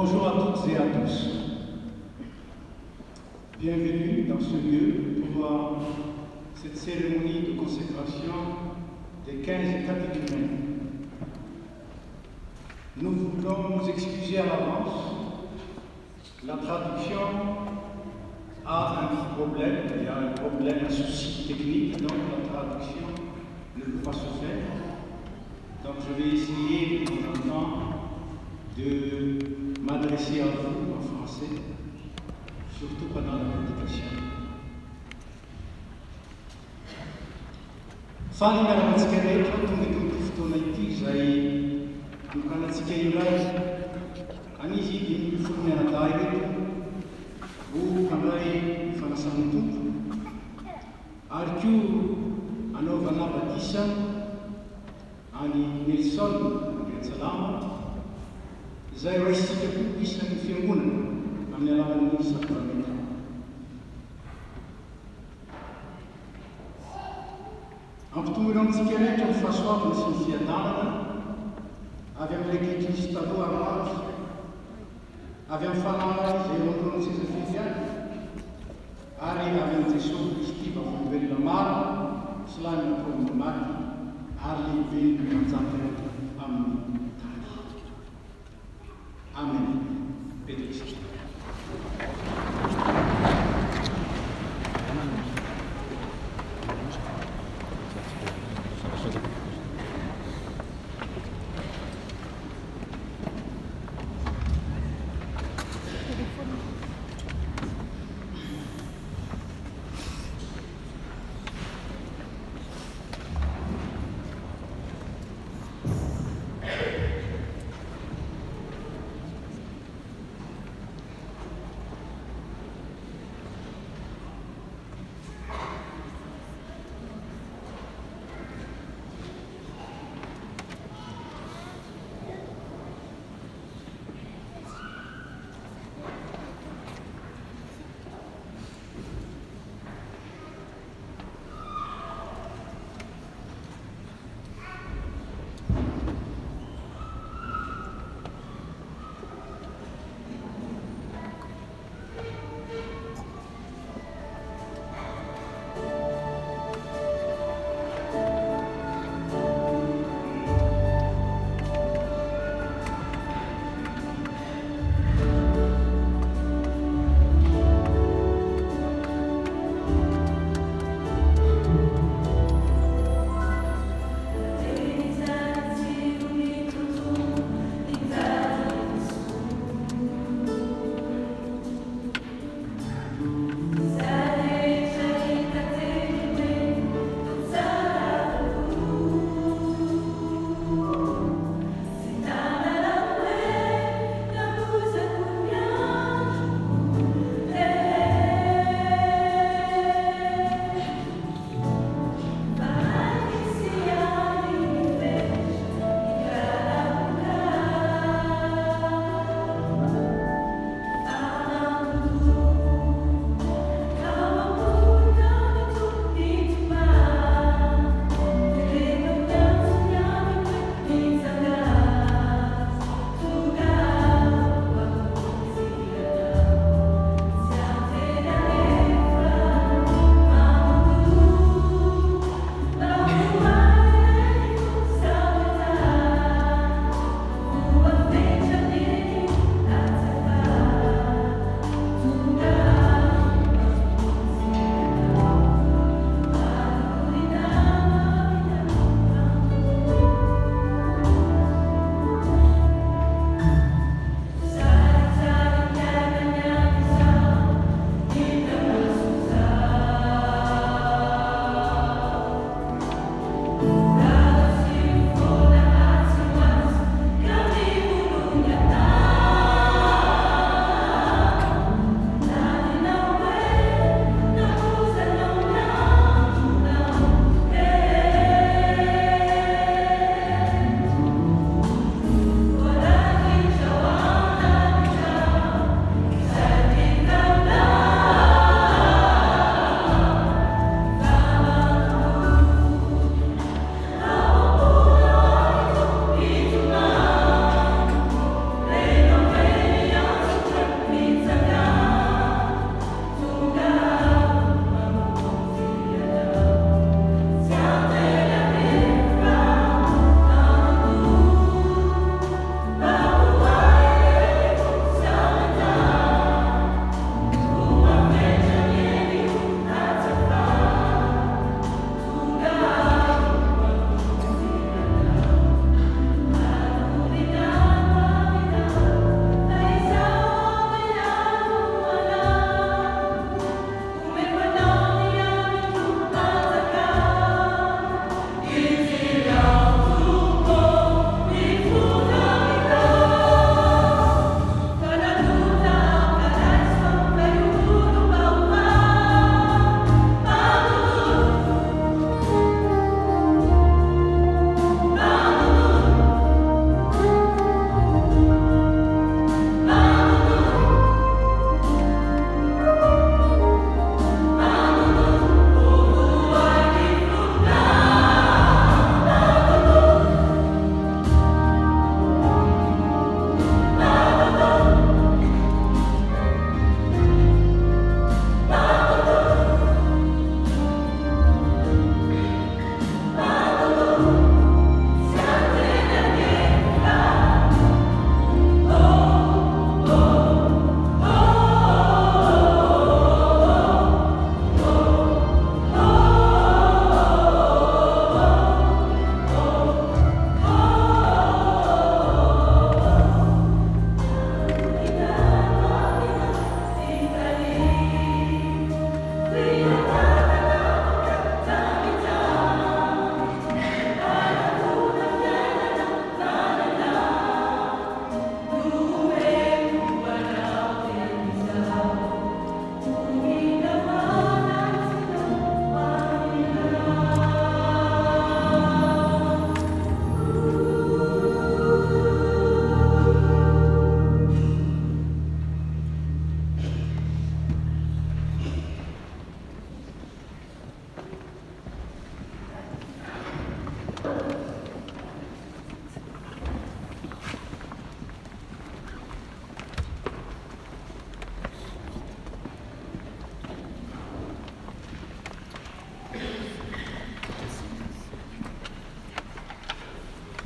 Bonjour à toutes et à tous. Bienvenue dans ce lieu pour cette cérémonie de consécration des 15 catéchumènes. Nous voulons nous excuser à l'avance. La traduction a un petit problème, il y a un problème, un souci technique, donc la traduction ne peut pas se faire. Donc je vais essayer de temps en temps de m'adresser à vous en français, surtout pendant la prédication. Fali miaramantsika rehetra tonga eto amin'ity fotoana ity izay anokanatsika iray anizy dia ny folo mianadahy reto ho handray ny fanasan'ny tompo ary koa anaovana batisa any Nelson Andriansalama izay raisitsika koa isan'ny fiangonana amin'ny alalan'ny sakramenta. Ampitomboina amintsika rehetra ny fahasoavana sy ny fiadanana avy amin'ilay ankehitriny sy taloha ary avy amin'ny fanahy izay manoloana ny seza fisiany ary avy amin'ny Jesosy Kristy vaovolombelona maro sy lany nampahomby maty ary lehibe ny manjaka amin'ny tany. Amen. Benedicite.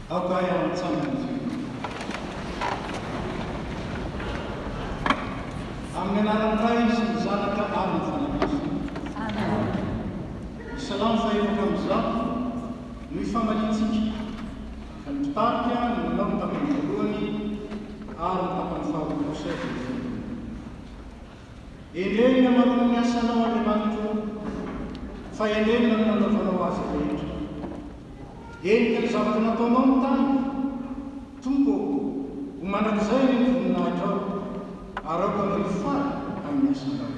aoka iaho antsamina amin'ny anaran'Ray sy ny Zanaka ary ny Fanahy Masina. Salamo faevaka amin'izao no ifamalintsika ka ny mpitarika no manao ny tapany voalohany ary ny tapany faharoapesay. Endreny amanao ny asanao Andriamanitra fa endreny no nanaovanao azy rehetra. Enika ny zavatra nataonao ny tany, Tompo, ho mandrakizay ny voninahitra ao, ary aoka mifaly amin'ny asanao.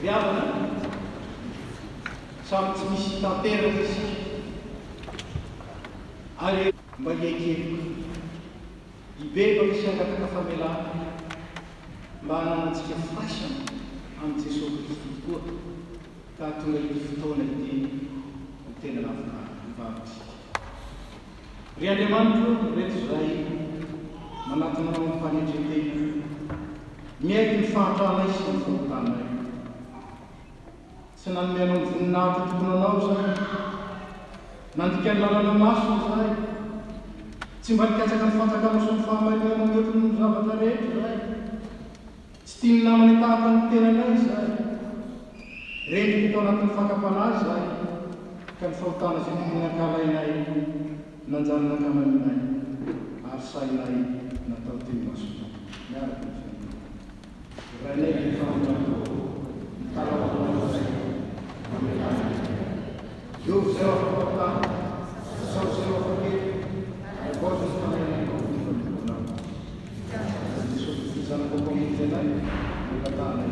riavana samy tsy misy tanteraka isika ary mba hiaikeviko ibebaka isiangataka famelana mba hananantsika fasana amin'ny Jesosy Kristy koa ka tonga ity fotoana ity ny tena lafaka mivarotsika. Ry Andriamanitra reto izay manatona anao ny fanendrentena miaiky ny fahantrahanay sy ny fahotanay sy nanome anao ny voninahitra tokony anao zay nandika ny lalana masony zay tsy mba nikatsaka ny fanjakanao sy ny fahamarinanao mety ny zavatra rehetra zay tsy tia ny namany tahaka ny tenanay zay rendrika tao anatin'ny fakapanazy zay ka ny fahotana zay tokony-nakalainay nanjary nakamarinay ary sainay natao teny masona miaraka ny rainay ny fahamanako io zay afakotana sao zay afakely vozy ny fanainay Jesosy fizanako komizenay mikatanay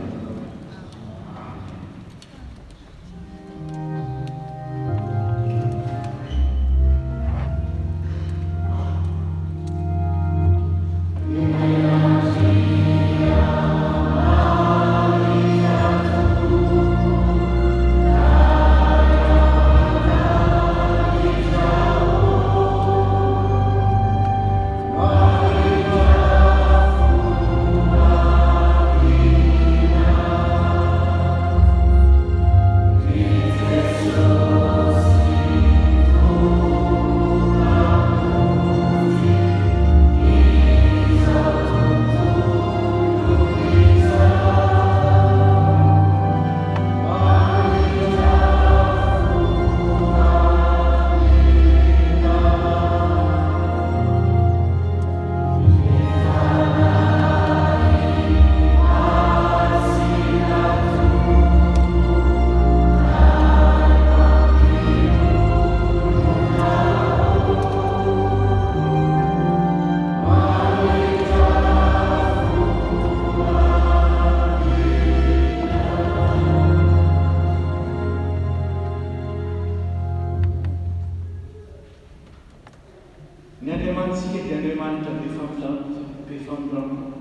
Ny Andriamanitsika dia Andriamanitra be familavo, be famoramo,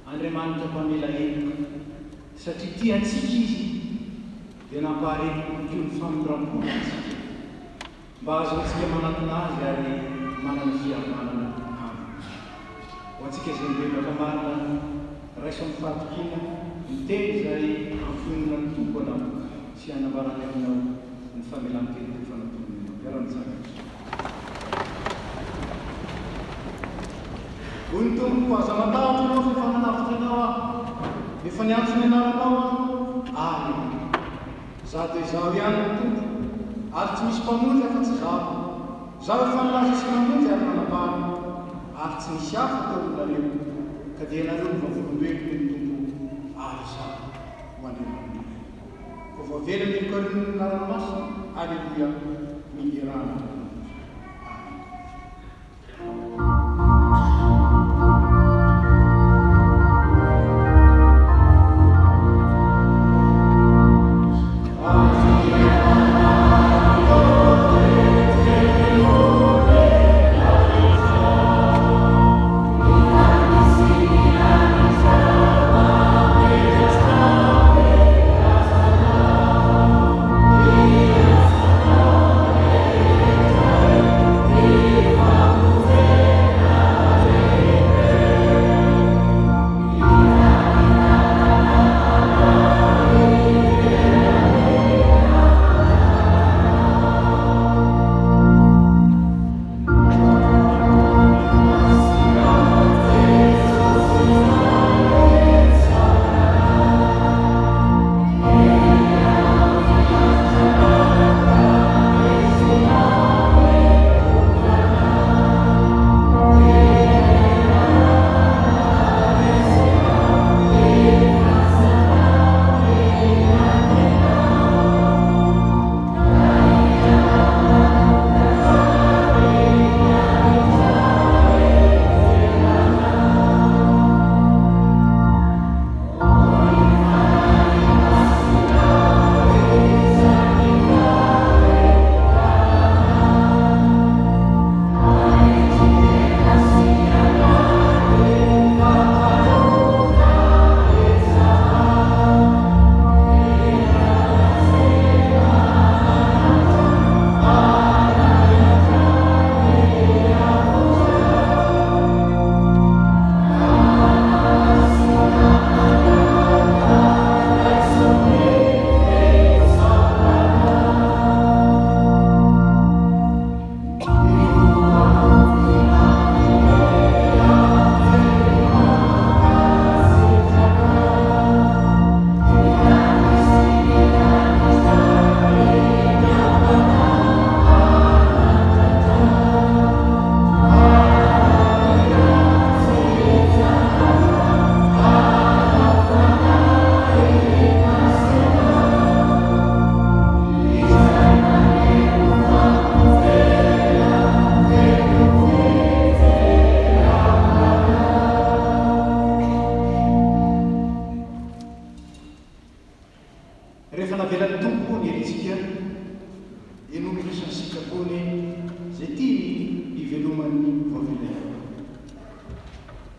Andriamanitra mpamela heloka satria tiantsika izy dia nampaharetiko koa ny famoramona antsika mba azontsika manatona azy ary manana fihavanana aminy. Ho antsika izay mibebaka marina raisa amin'ny fahatokina miteny izay anfonina ny tompo anao sy hanambarany aminao ny famelan-teny ny fanatonana miara-mitsangatra. Hoy ny tompoko aza matahotra anao fa efa nanavitra anao aho, efa niantso ny anaranao aho, ary zaho dia izaho ihany ny tompo, ary tsy misy mpamonjy afa-tsy zaho. Zaho efa nilaza sy namonjy ary manambara, ary tsy misy hafa tao aminareo, ka dia ianareo ny vavolombeloko ny tompo, ary zaho ho Andriamanitra. Ko voavelany ny karin'ny naranomasina, aleluia, mihirana.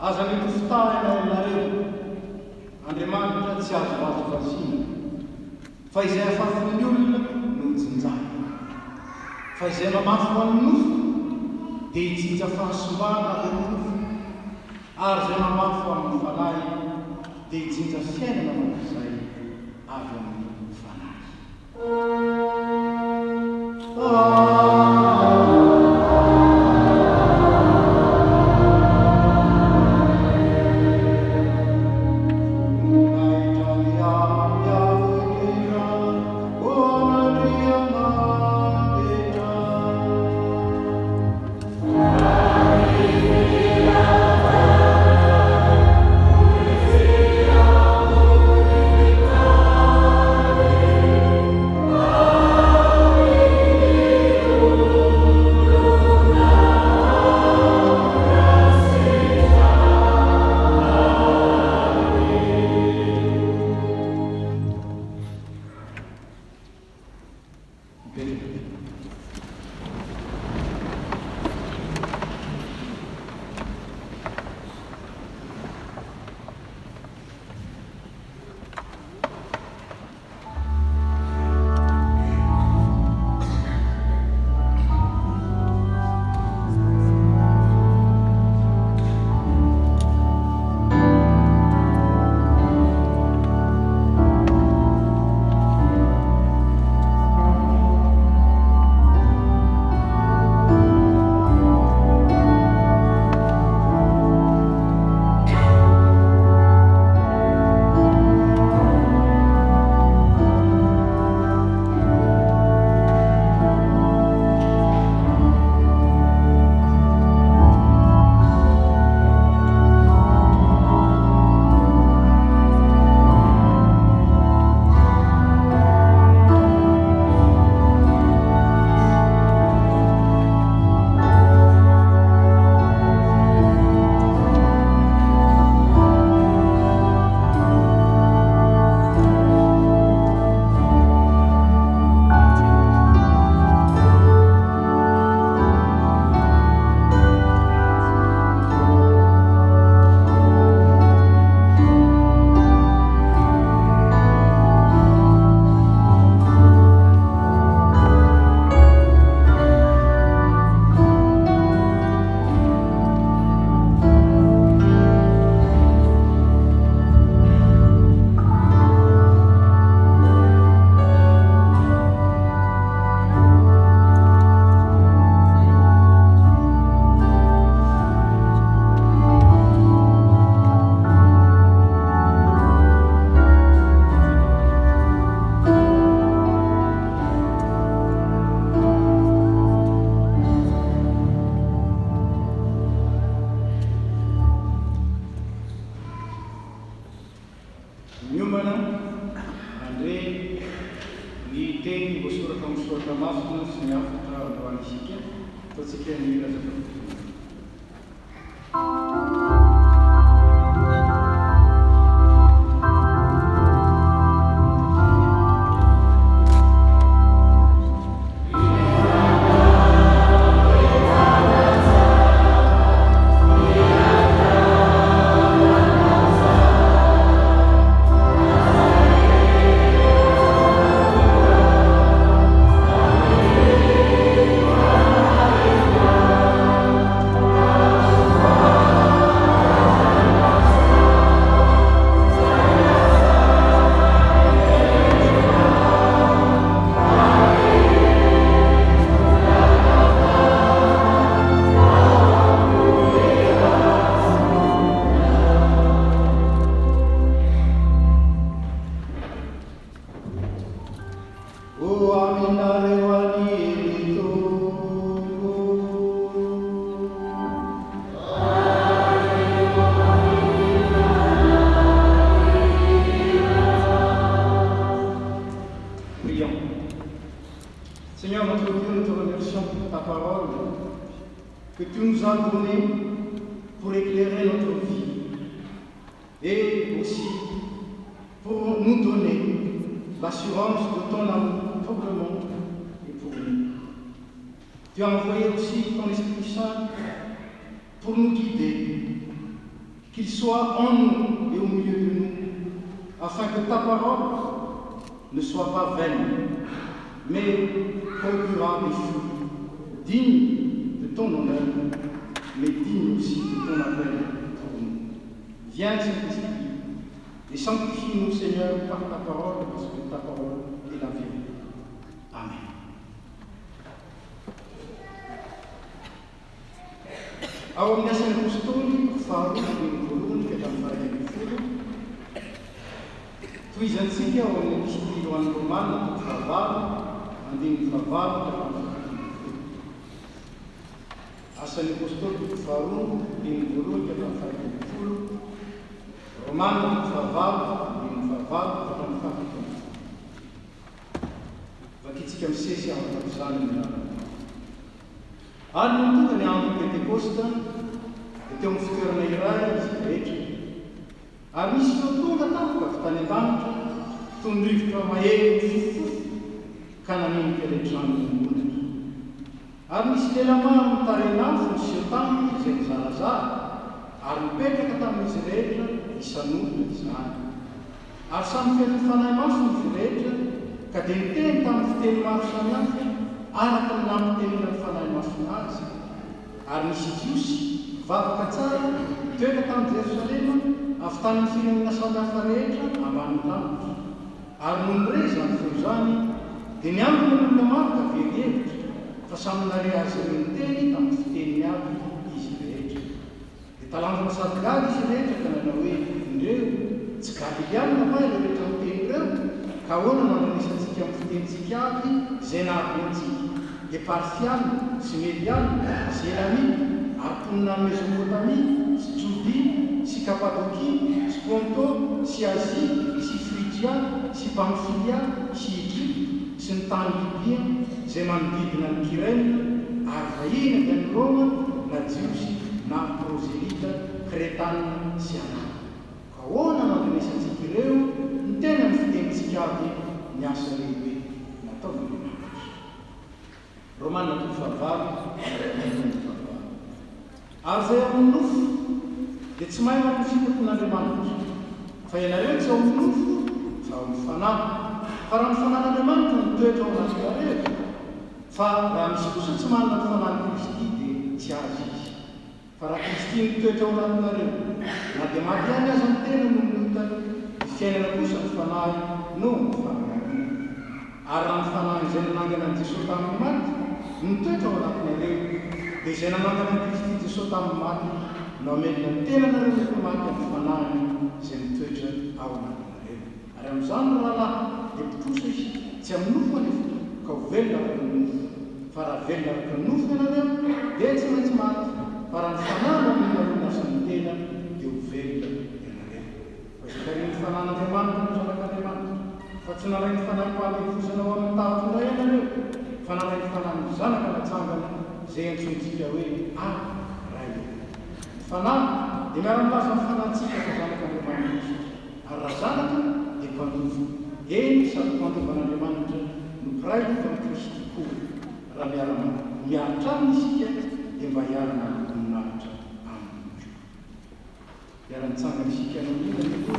aza mitofitahina aminareo Andriamanitra tsy azo vazovazina fa izay afafon'ny olona no hitsinjana fa izay mamafy ho amin'ny nofo dia hitsinja fahasombana avy amin'ny nofo ary izay mamafy ho amin'ny fanahy dia hitsinja fiainana manokizay avy amin'ny fanahy. Miomana andre ny teny voasoratra amin'ny soratra masina sy ny afatra androany isika ataontsika ny lazavavy. Seigneur notre Dieu, nous te remercions pour ta parole que tu nous as donnée pour éclairer notre vie et aussi pour nous donner l'assurance de ton amour pour le monde et pour nous. Tu as envoyé aussi ton Esprit Saint pour nous guider qu'il soit en nous et au milieu de nous, afin que ta parole ne soit pas vaine, mais procurant des fruits dignes de ton honneur, mais dignes aussi de ton appel pour nous. Viens, Saint-Esprit, et sanctifie-nous, Seigneur, par ta parole, parce que ta parole est la vérité. Amen. Ao amin'ny asan'ny apôstôly faharoa ny voalohany ka hatramin'ny fahaenina folo toizantsika ao amin'ny epistily ho an'ny Romana toko fahavalo andininy fahavalo ka hatramin'ny fahaenina folo. Asan'ny apôstôly toko faharoa andininy voalohany ka hatramin'ny fahaenina folo. Romana toko fahavalo andininy fahavalo ka hatramin'ny fahaenina folo. Vakitsika misesy ao amin'izany ny lalana. Ary tonga ny andro Pentekosta, dia teo amin'ny fitoerana iray izy rehetra. Ary misy teo tonga tampoka avy tany an-danitra, toy ny rivotra maheno fofofo, ka nanomboka rehetrany monatra. Ary misy lela maro mitarena azy miseho taminy izay mizarazara, ary mipetraka tamin'izy rehetra isan'olona izany. Ary samy feno fanahy maso izy rehetra, ka dia miteny tamin'ny fiteny maro samihafa araka ny nampitenina ny fanahy masona azy. Ary misy jiosy vavaka tsara toetra tamin'i Jerosalema avy tamin'ny firenena samihafa rehetra ambany lanitra. Ary no mireza ny feo zany dia niambina olona maro ka very hevitra fa samy nare azy ireo niteny tamin'ny fiteniny aby izy rehetra. Dia talanjona sady gaga izy rehetra ka nanao hoe indreo tsy Galiliana va ireo rehetra miteny ireo, ka ahoana mandrenesantsika amin'ny fitenitsika aby izay nahabentsika Eparfiana sy Mediana sy Elamita ary mponina ny Mesopotamia sy Judea sy Kapadokia sy Ponto sy Azia sy Frigia sy Pamfilia sy Egypte sy ny tany Libia izay manodidina ny Kirène ary vahiny avy any Roma na jiosy na proselita Kretana sy Araba. Ka ahoana mandrenesantsika ireo ny tena ny fitenitsika aby ny asa lehibe nataony Romana toko fahavalo ary izay amin'ny nofo dia tsy mahay mampifitampon'Andriamanitra, fa ianareo tsy ao amin'ny nofo fa ao amin'ny fanahy. Fa raha ny fanan'Andriamanitra no toetra ao anatinareo, fa raha misy kosa tsy manana ny fanan'i Kristy dia tsy azy izy. Fa raha Kristy no toetra ao anatinareo, na dia maty ihany aza ny tena no minotany, ny fiainana kosa ny fanahy no ny fananareo. Ary raha ny fanahy izay nanangana an'i Jesosy tamin'ny maty no toetra ao anatinareo, dia izay nanangana an'i Kristy Jesosy tamin'ny maty no hamelona ny tena nareo rehefa maty amin'ny fanahiny izay mitoetra ao anatinareo. Ary amin'izany no rahalahy dia mpitrosa izy tsy amin'ny nofo anefa ka ho velona araka ny nofo. Fa raha velona araka ny nofo ianareo dia tsy maintsy maty, fa raha ny fanahy no aminareo ny asan'ny tena dia ho velona ianareo. Fa izay tariany ny fanan'Andriamanitra no zanak'Andriamanitra, fa tsy nalainy ny fanahy mpanefosana ao amin'ny tahatonay ianareo, fa nalainy ny fanahy ny zanaka natsangana izay antsontsika hoe ray. Ny fanahy dia miara-milaza ny fanahintsika fa zanak'Andriamanitra, ary raha zanaka dia mpandova. Eny sady mpandovan'Andriamanitra no piray fa ny Kristy koa. Raha miaritra aminy isika dia mba hiarana aminahitra aminy. Hiara-nitsangana isika no indrindra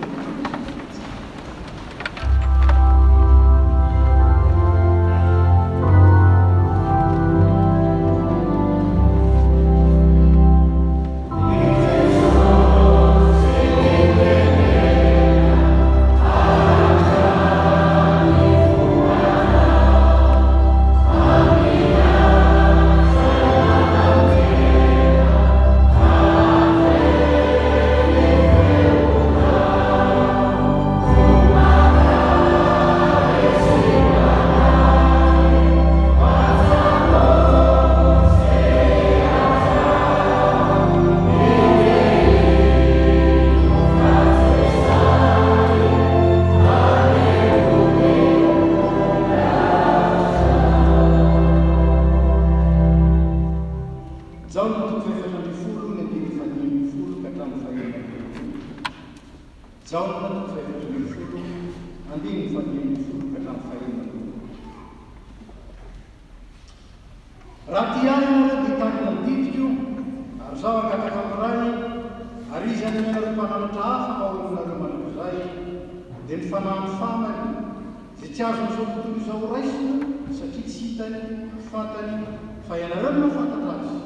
mpanamatra hafa maolinareo manao izay dia ny fanahany famany izay tsy azo n'izao tontolo izao raisina satria tsy hitany fantany fa ianareo no mahafantatra azy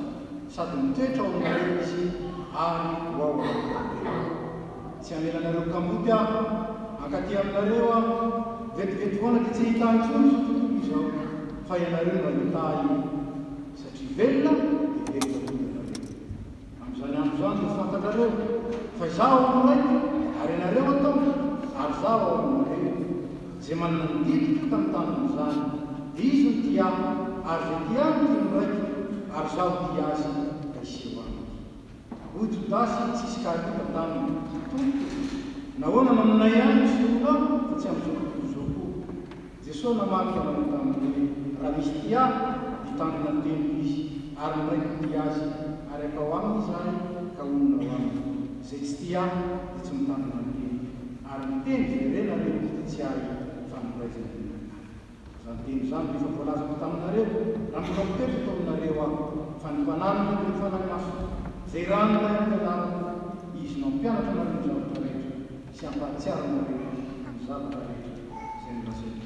sady mitoetra ao aminareo izy ary hoao tsy hamelanareo kamoty aho ankaty aminareo aho vetivety foana dia tsy hita intsony izao tontolo izao fa ianareo mba hita io satria velona dia velona amin'izany andro izany dia fantatrareo fa izaho ao amin'raiky ary ianareo atao ary zaho ao aminareo izay manana nididitra tamin'ny tany amin'izany izy ny tia ary zay tia izy ny raiky ary zaho tia azy da iseo aminy hoy Jodasy tsy isy kahalika taminy tompo nahoana maminay any sy olona fa tsy amin'izao tontolo izao koa Jesosy namaky anao tamin'ny raha misy tia hitandrina teny izy ary ny raiky tia azy ary atao aminy izahay ka onona ao aminy izay tsy tia dia tsy mitandrina teny ary miteny verena reo tsy ahy fanoraizana izany teny izany rehefa voalazako taminareo raha mbola mitoetra tao aminareo aho fa ny fananana dia ny fanahy maso izay ranona ampianarana izy no ampianatra nareo ny zavatra rehetra sy ampahatsiara nareo ny zavatra rehetra izay nolazaiko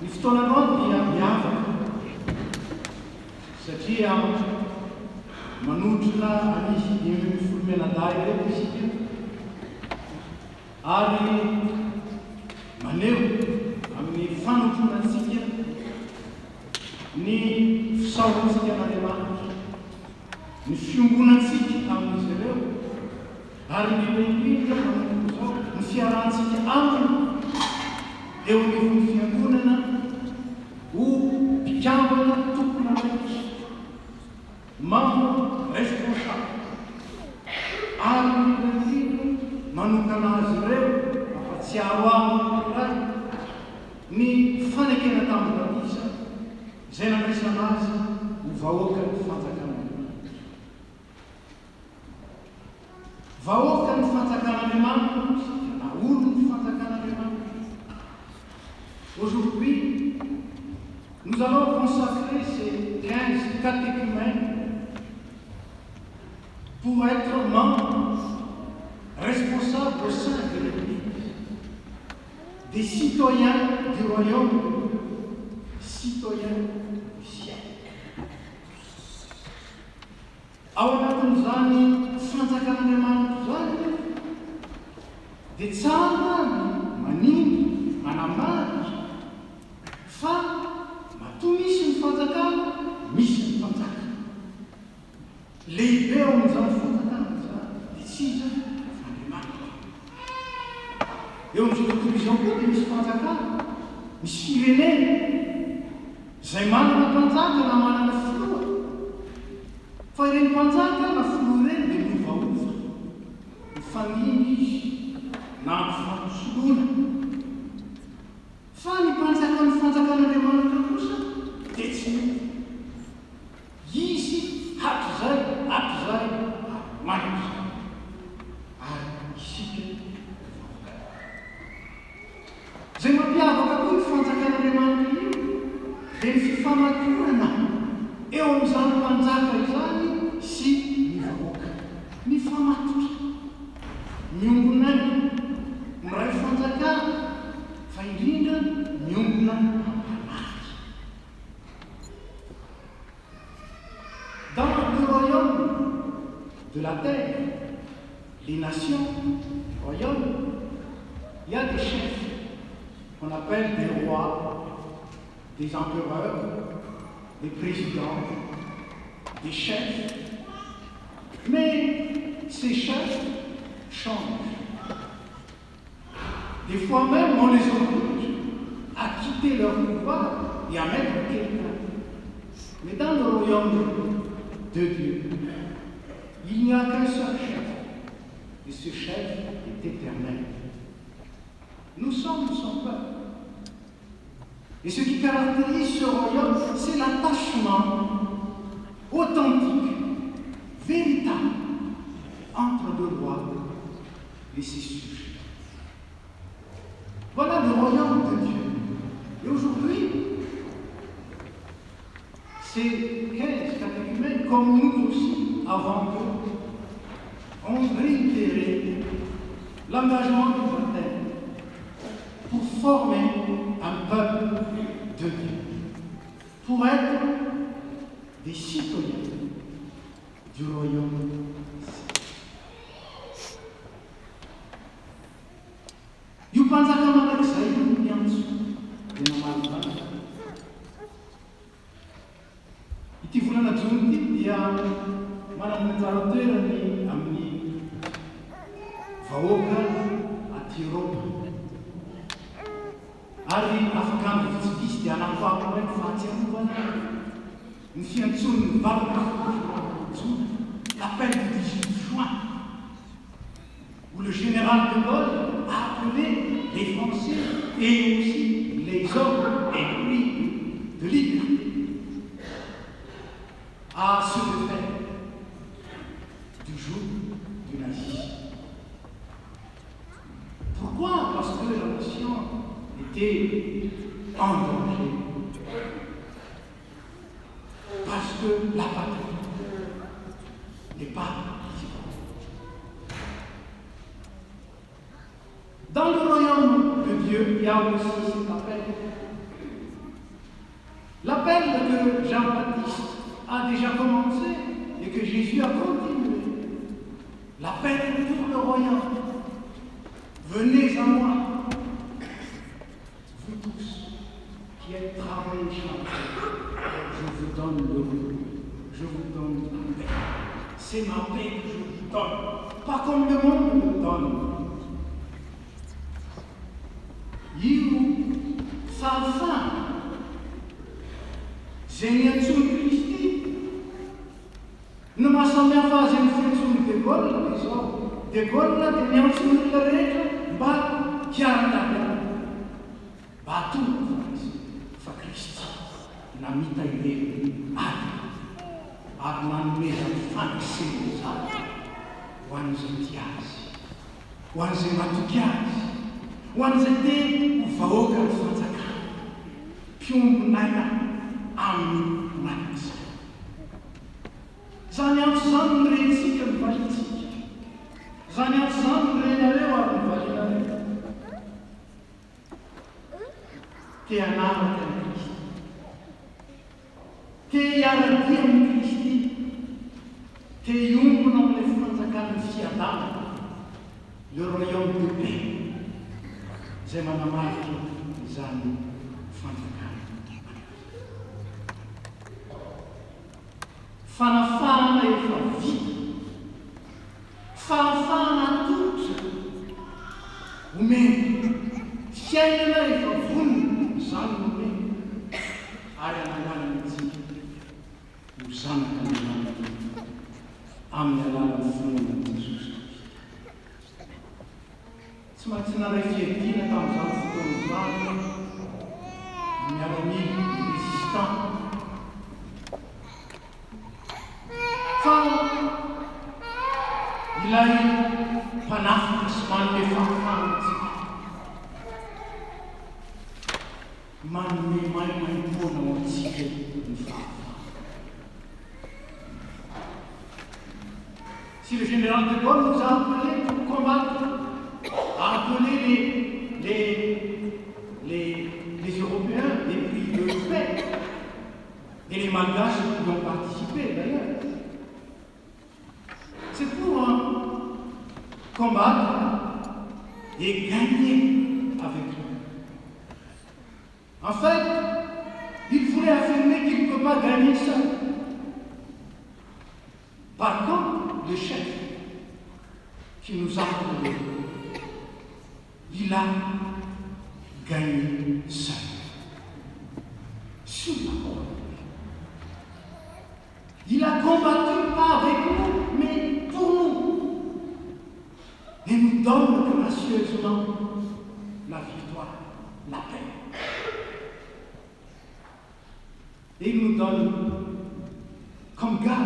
Ny fotoananao dia miavaka satria manotrona anisy 20 menaday reto isika ary maneho amin'ny fanotronansika ny fisaorantsika n'Andriamanitra ny fiombonansika amin'izy ireo ary ny lehibe zao ny fiarahantsika aminy eo amin'ny fiangonana ho mpikambana tompona rehetra membre responsable ary ny lehibe manokana azy ireo afa-tsiaro aminy iray ny fanekena tamin'ny batisa izay nandraisana azy ho vahoaka ny fanjakana vahoaka ny fanjakan'Andriamanitra na olo ny fanjakan'Andriamanitra. Aujourd'hui, nous allons consacrer ces 15 catéchumènes pour être membres responsables au sein de l'Église, des citoyens du royaume, citoyens du ciel. Aonatin'izany fanjakan'Andriamanitra zany dia tsara manimba manamamy misy firenena izay manana mpanjaka na manana filoha, fa ireny mpanjaka na filoha ireny dia miovaova, mifanina izy na mifanosoloana. Fa ny mpanjaka ny fanjakan'Andriamanitra kosa dia tsy miova. Izy hatrizay manao izay. Ary isika izay mampiavaka koa ny fanjakan'Andriamanitra io dia ny fifamatorana eo amin'izany mpanjaka izany sy ny vahoaka. Mifamatotra, miombonana miray fanjakana, fa indrindra miombona ampanahy. Dans le royaume de la terre, les nations, royaumes, il y a des chefs qu'on appelle des rois, des empereurs, des présidents, des chefs. Mais ces chefs changent. Des fois même, on les oblige à quitter leur pouvoir et à mettre quelqu'un. Mais dans le royaume de Dieu, il n'y a qu'un seul chef. Et ce chef est éternel. Nous sommes son peuple. Et ce qui caractérise ce royaume, c'est l'attachement authentique, véritable, entre le roi et ses sujets. Voilà le royaume de Dieu. Et aujourd'hui, ces 15 catéchumènes, comme nous aussi, avant eux, ont réitéré l'engagement du baptême pour former un peuple de Dieu, pour être des citoyens du royaume. Io mpanjaka mandrakizay miantso dia namalibana. Ity volana Jona ity dia manana anjara toerany amin'ny vahoaka aty Eropa. Ary afaka andro vitsivitsy dia anampahako hoe fahatsiarovana ny fiantson'ny valona Jona, l'appel du 18 juin, où le général de Gaulle a appelé les Français et aussi les hommes épris de liberté à se défaire du joug du nazisme. Pourquoi? Parce que la nation était en danger. Parce que la patrie n'est pas dans le royaume de Dieu, il y a aussi cet appel. L'appel que Jean-Baptiste a déjà commencé et que Jésus a continué. L'appel pour le royaume. Venez à moi, vous tous qui êtes travaillés chantés, je vous donne le repos, je vous donne la paix. C'est ma paix que je vous donne, pas comme le monde me donne. Io farfana zay niantsony Kristy no mahasamihafa azy amin'ny fiantsony de Gaulle izao. De Gaulle dia niantsony olona rehetra mba hiarana mba hatonga fa Kristy namita ireny ary manomeza fanaseny izany ho an'izay tia azy, ho an'izay matoky azy, ho an'izay te ho vahoaka ny fanjakana, mpiombon'aina amin'ny manan'izay. Zany antso zany no rentsika ny valintsika, zany antso zany no renareo ary ny valinareo. Te hanaraka ny Kristy, te hiaradia amin'ny Kristy, te hiombona amin'ilay fanjakana fiadana, le royaume de paix. Zay manamarika izany fanjakana. Fanafana efa vita, fahafahana toto omeny, fiainana efa vonona zanone ary analana tsy ho zanaka an'Andriamanitra amin'ny alalan'ny finoana Jesosy Kristy. Tsy maintsy naray fiadiana tamin'izany fotoana izany miara-mily résistant. Fa ilay mpanafika sy manome fahafantsika manome maimaimpona ao antsika ny fahafana. Si le général de Gaulle nous a appelés pour combattre, a appelé les Européens et puis le paix, et les Malgaches qui ont participé d'ailleurs, c'est pour combattre et gagner avec lui. En fait, il voulait affirmer qu'il ne peut pas gagner seul. Par contre, le chef qui nous a appelés, il a gagné seul. Sous la parole. Il a combattu pas avec nous, mais pour nous. Et nous donne gracieusement la victoire, la paix. Et il nous donne comme gage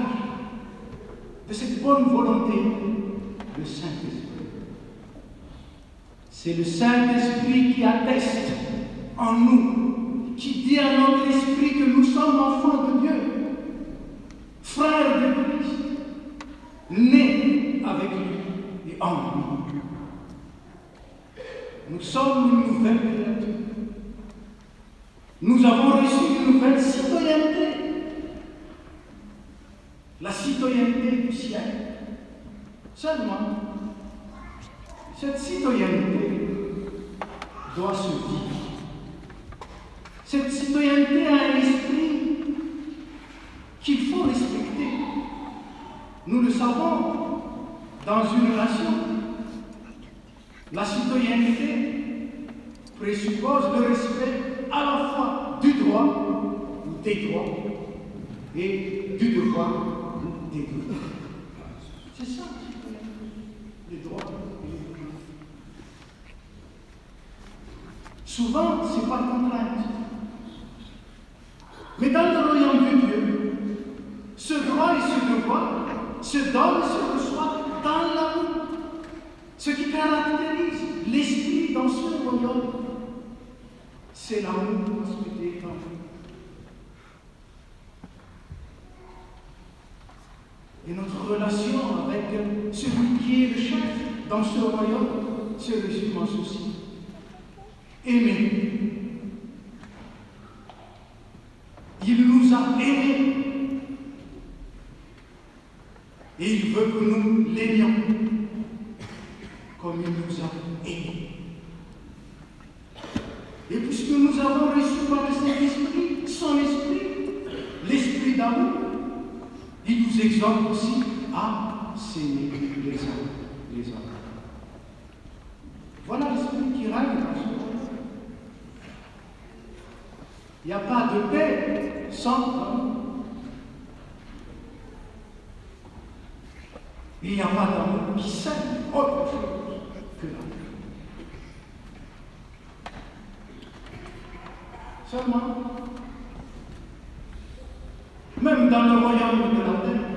de cette bonne volonté le Saint-Esprit. C'est le Saint-Esprit qui atteste en nous, qui dit à notre esprit que nous sommes enfants de Dieu, frères de Christ, nés avec lui et en lui. Nous sommes une nouvelle créature. Nous avons reçu une nouvelle citoyenneté, la citoyenneté du ciel. Seulement, cette citoyenneté doit se vivre. Cette citoyenneté a un esprit qu'il faut respecter. Nous le savons dans une nation. La citoyenneté présuppose le respect à la fois du droit ou des droits et du devoir ou des devoirs. C'est ça, les droits et les devoirs. Souvent, c'est par contrainte. Mais dans le royaume de Dieu, ce droit et ce devoir se donnent et se reçoivent dans l'amour. Ce qui caractérise l'esprit dans ce royaume, c'est l'amour respecté en nous. Et notre relation avec celui qui est le chef dans ce royaume se résume en ceci. Aimer. Il nous a aimés. Et il veut que nous l'aimions comme il nous a aimés. Et puisque nous avons reçu par le Saint-Esprit, son esprit, l'esprit d'amour, il nous exhorte aussi à s'aimer les uns les autres. Voilà l'esprit qui règne dans ce monde. Il n'y a pas de paix sans amour. Il n'y a pas d'amour qui sème autre chose que l'amour. Seulement, même dans le royaume de la terre,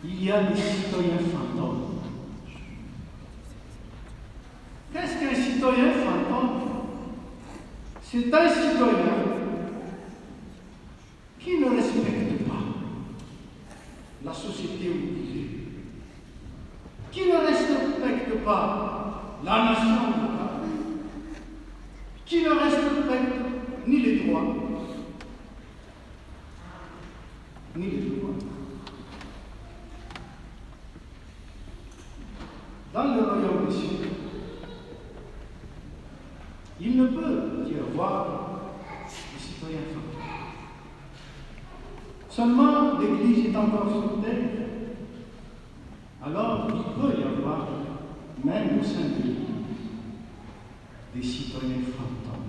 il y a des citoyens fantômes. Qu'est-ce qu'un citoyen fantôme? C'est un citoyen qui ne respecte pas la société où il est, qui ne respecte pas la nation, qui ne respecte ni les droits, ni les devoirs. Dans le royaume des cieux, il ne peut y avoir des citoyens fantômes. Seulement, l'Église est encore sur terre, alors il peut y avoir, même au sein de l'Église, des citoyens fantômes.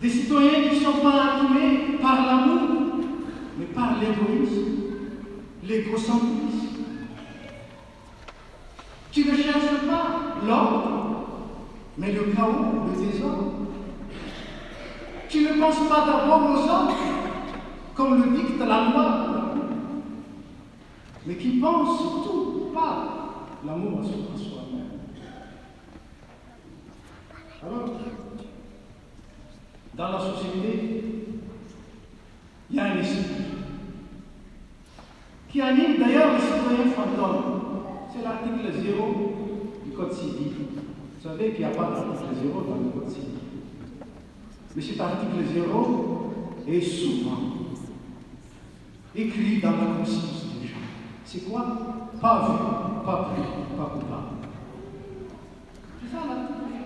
Des citoyens qui ne sont pas animés par l'amour, mais par l'égoïsme, l'égocentrisme, qui ne cherchent pas l'ordre, mais le chaos, le désordre, qui ne pensent pas d'abord aux autres, comme le dicte la loi, mais qui pensent surtout pas l'amour à soi-même. Alors, dans la société, il y a un esprit qui anime d'ailleurs les citoyens fantômes. C'est l'article 0 du Code civil. Vous savez qu'il n'y a pas d'article 0 dans le Code civil. Mais cet article 0 est souvent écrit dans la conscience des gens. C'est quoi? Pas vu, pas pris, pas coupable. C'est ça l'article 0.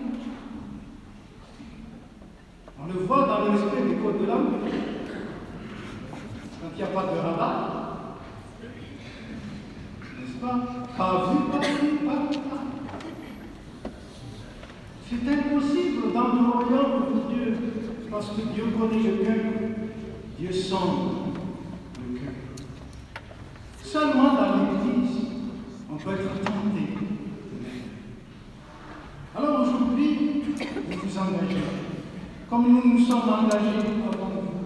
On le voit dans le respect des codes de la route. Quand il n'y a pas de radar, n'est-ce pas? Pas vu, pas pris, pas coupable. C'est impossible dans le royaume de Dieu, parce que Dieu connaît le cœur, Dieu sonde le cœur. Seulement dans l'Église, on peut être tenté. Alors aujourd'hui, vous vous engagez, comme nous nous sommes engagés avant vous,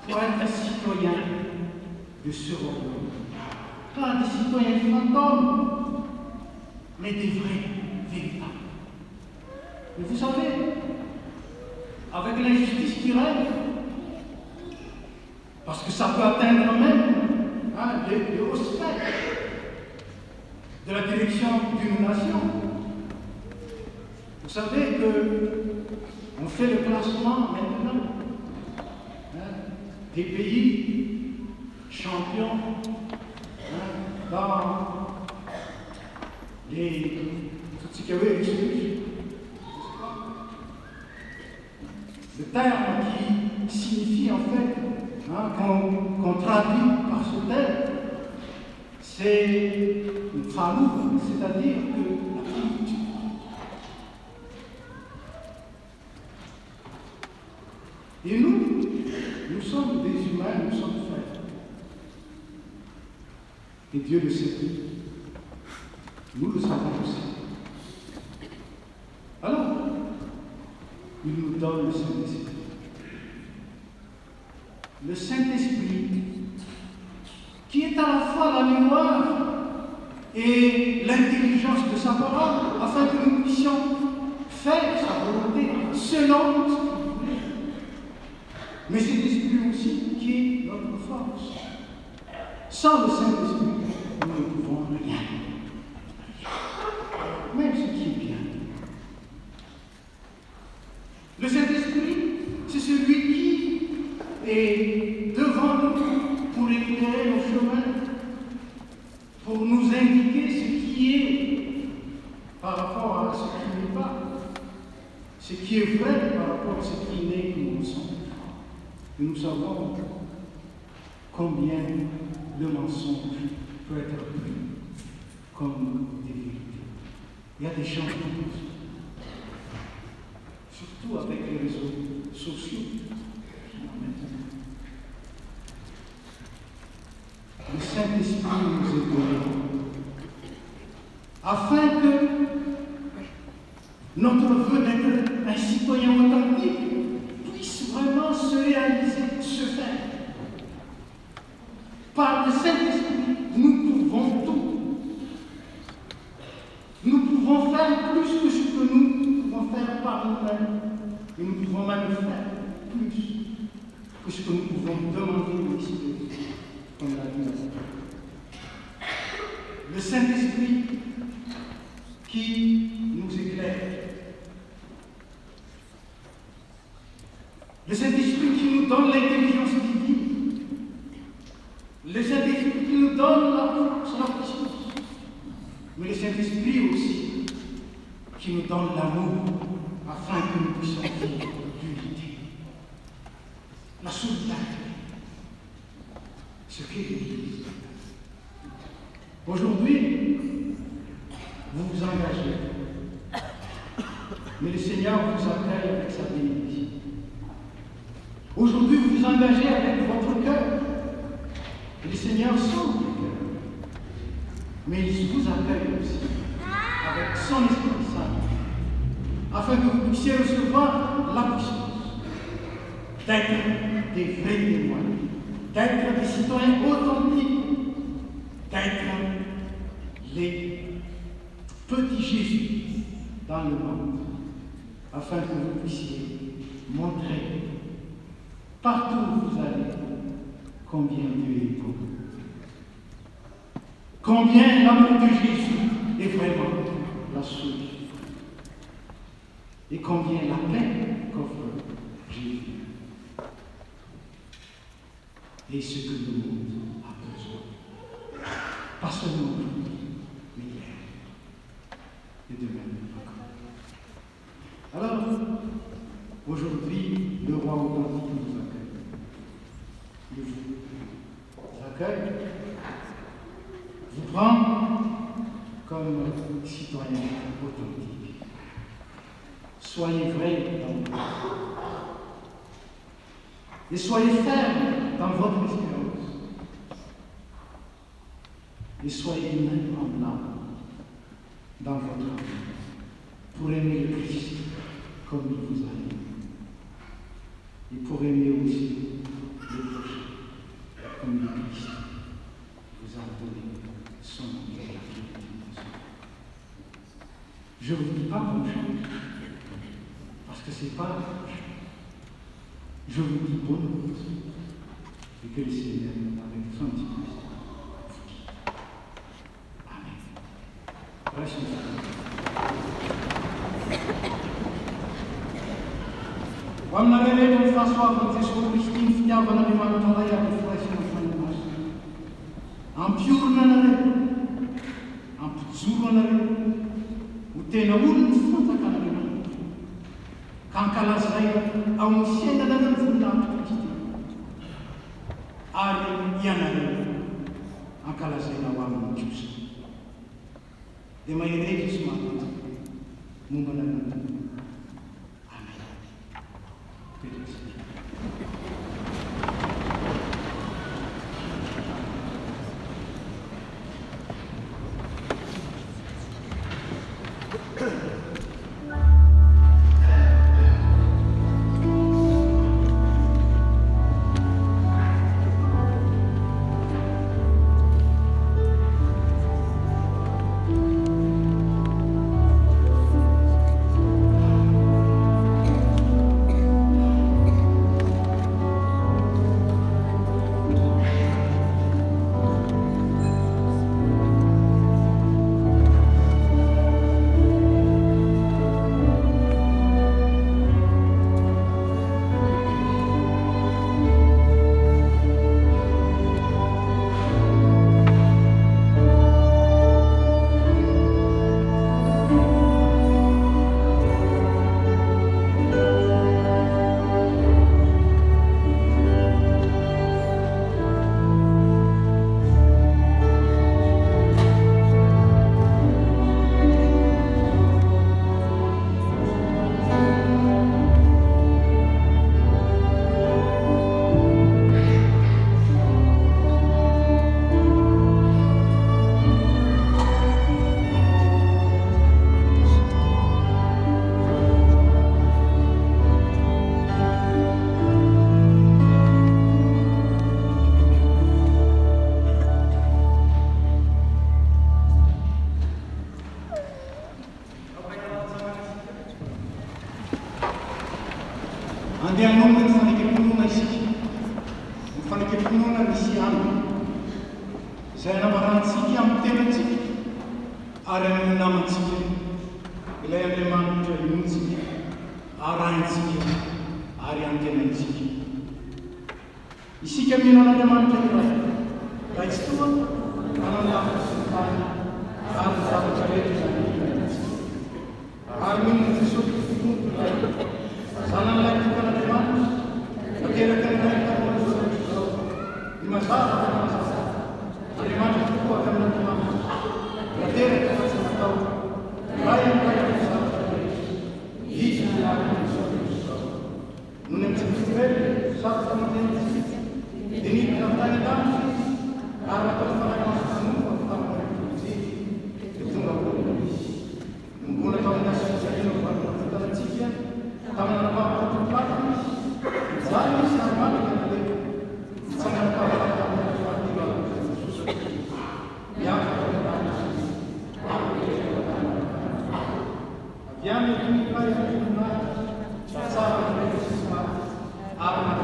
pour être citoyens de ce royaume. Pas des citoyens fantômes, mais des vrais, véritables. Mais vous savez, avec l'injustice qui règne, parce que ça peut atteindre même les hauts spectres de la direction d'une nation. Vous savez qu'on fait le classement maintenant des pays champions dans tout ce qu'il y avait ici. Le terme qui signifie en fait, qu'on traduit par ce terme, c'est une famouf, c'est-à-dire que la culture. Et nous sommes des humains, nous sommes frères. Et Dieu le sait. Nous le savons aussi. Alors, il nous donne le Saint-Esprit. Le Saint-Esprit, qui est à la fois la mémoire et l'intelligence de sa parole, afin que nous puissions faire sa volonté selon ce qu'il voulait. Mais cet esprit aussi qui est notre force. Sans le Saint-Esprit, nous ne pouvons rien. Même ce qui est bien. Le Saint-Esprit, c'est celui qui est devant nous pour éclairer nos chemins, pour nous indiquer ce qui est par rapport à ce qui n'est pas, ce qui est vrai par rapport à ce qui n'est que nous sommes. Et nous savons combien le mensonge peut être pris comme des vérités. Il y a des gens qui disent, surtout avec les réseaux sociaux. Le Saint-Esprit nous est donné afin que notre vœu d'être un citoyen authentique puisse vraiment se réaliser, se faire. Par le Saint-Esprit, nous pouvons tout. Nous pouvons faire plus que ce que nous pouvons faire par nous-mêmes. Et nous pouvons même faire plus que ce que nous pouvons demander ici, comme l'a dit. Le Saint-Esprit qui nous éclaire. Le Saint-Esprit qui nous donne l'intelligence divine. Le Saint-Esprit qui nous donne la force, la puissance. Mais le Saint-Esprit aussi qui nous donne l'amour afin que nous puissions vivre l'unité, la solidarité, ce qu'est l'Église. Aujourd'hui, vous vous engagez Mais le Seigneur vous accueille avec sa bénédiction. Aujourd'hui, vous vous engagez avec votre cœur. Et le Seigneur sonde le cœur. Mais il vous accueille aussi avec son Esprit Saint, afin que vous puissiez recevoir la puissance d'être des vrais témoins, d'être des citoyens authentiques, d'être les petits Jésus dans le monde, afin que vous puissiez montrer partout où vous allez combien Dieu est beau, combien l'amour de Jésus est vraiment la solution, et combien la paix qu'offre Jésus est ce que le monde a besoin. Pas seulement aujourd'hui, mais hier et demain encore. Alors, aujourd'hui, le roi authentique nous accueille. Il vous accueille, vous prend comme citoyen authentique. Soyez vrais dans votre vie. Et soyez fermes dans votre espérance. Et soyez inébranlables dans votre vie pour aimer le Christ comme il vous a aimé. Et pour aimer aussi le prochain comme le Christ vous a donné son amour. Je ne vous dis pas qu'on change, parce que ce n'est pas la change. Je vous dis bonne route, et que le Seigneur, avec son petit Christ, vous guide. Amen. Reste Wamnalele François Francisco Christine Fiabana di Mantalaya di Fresno Fanumas. Ampiurnanare, ampuzurnanare, utena funtakanare. Kankalasai, a un siena da funtato Cristi. Ari Yanare, Ankalasai na Wamu Chus. De mai regis matat, Mumana. Andiamo nel fare che pununa si nel fare che pununa mi si hanno se è una varanzi che am temenzi are un namanzi e lei le mangia i munzi aranzi are antemenzi i si cammino la mangia di lei dai sto non la fare alza la cavetta armin si sotto Salam lagi kepada teman, bagaimana mereka di masa hari mana itu akan menentukan. Bagaimana kita tahu, baik velho, sabe como tem de ir para a realidade, a hora que falar com a família, estava a reproduzir, eu tenho uma coisa, um bom legal da sociedade, não vai para a tia, estava na nova contemplada, vai isso na mão, que só não estava lá para abbiamo tutti i vari passava per il sistema arma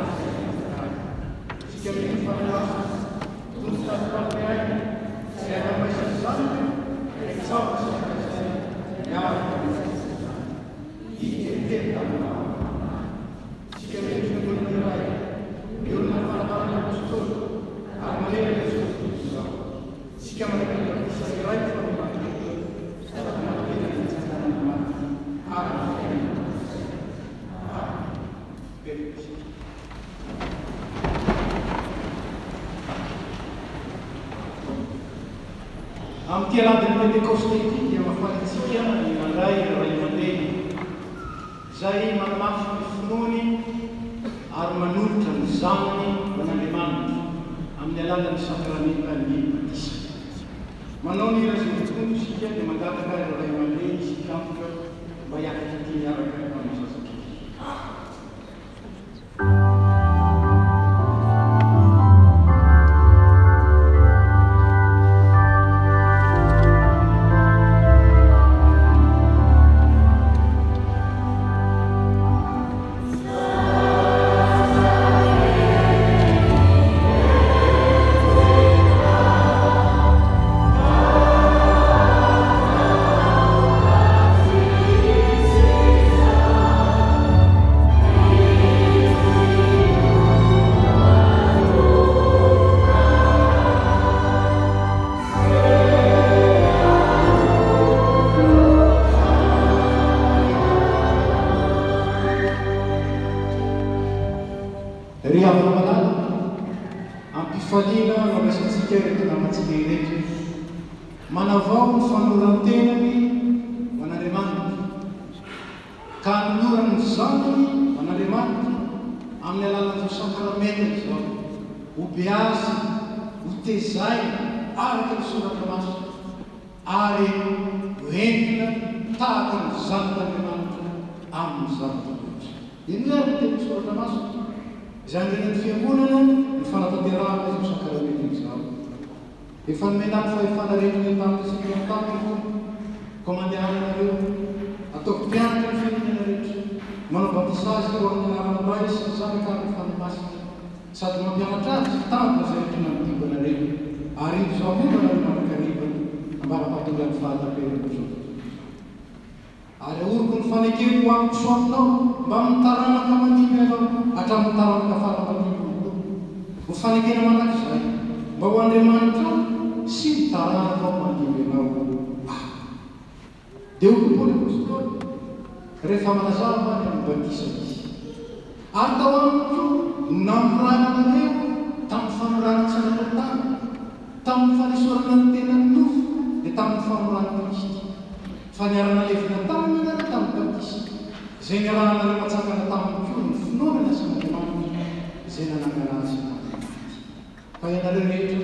si chiama informato tutto sta parte se era mai stato e so che si chiama si chiama io non fa la parola questo armonea del suo si chiama si rai Anche la delle costi che ma fare si chiama di mandai rimandei sai manmaf fununi armanut zamani banaliman amnelala sakramenta ni patisi ma non i resultati si chiede magari per rimandei si cambia vai a continuare con la nostra Fadina non è sicuro da mazzigare ma na vau fanurantenami ma na remandi kanuran zanani ma na remandi amne lala sacramento so ubiasi utesai arca suramas are wenna takan zanta remandi am zanta dinner te suramas zanne fiamunana fanatanterahana izy sakaramety izao efa nomenany fa efanareny tamin'ny sikotako komandianareo ataoko mpianatra ny fiainana rehetra manao batisage eo amin'ny anaranabay sy zanakary fanomasika sady mampianatra azy tanjona zay rehetra namitibanareo ary io zao io manareo manakaribany ambara-pahatonga ny fahatapelana zao ary aoroko ny fanekeny ho amiko so aminao mba mitaranaka manimy anao hatramin'ny taranaka faramanimy ho fanekena manakizay mba ho Andriamanitra sy mitaranaka ao manimy anao dia ho Paoly apôstôly rehefa manazava ny amin'ny batisa izy ary tao amiko namorananareo tamin'ny famorana tsy anatao tamin'ny fanisorana ny tenany nofo dia tamin'ny famorana Kristy fa niarana levina tamin'ny tamin'ny batisa izay niarahanareo matsakana tamin'ny koa ny finoana sy Andriamanitra izay nanangarazy fa ianareo rehetra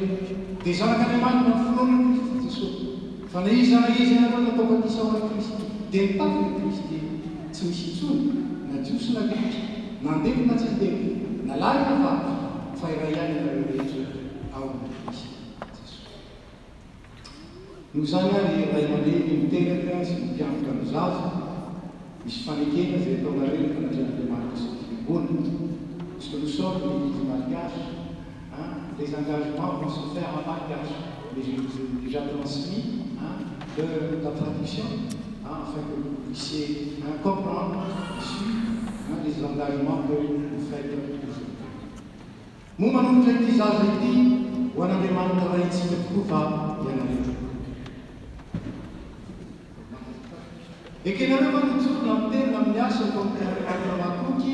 dia zanak'Andriamanitra ny finoana Kristy Jesosy fa na izy na izy ianareo natao batisa ho an'i Kristy dia nitafy Kristy tsy misy intsony na jiosy na ritra nandeha na tsy handeha na lahy na vavy fa iray ihany ianareo rehetra ao amin'ny Kristy Jesosy. Noho izany ary ray aman-dreny miteraka sy mpiantoka ny zaza misy fanekena izay ataonareo ny fanatrehan'Andriamanitra sy fiangonana parce que nous sommes l'église malgache les engagements vont se faire en malgache mais je vous ai déjà transmis de la traduction afin que vous puissiez comprendre les engagements que vous faites aujourd'hui. Momba manombotra ity zaza ity ho an'Andriamanitra ray antsika tokoa fa ianareo. Ekenareo fa nitsorona amin'ny tena amin'ny asa atao amin'Andriamanitra matoky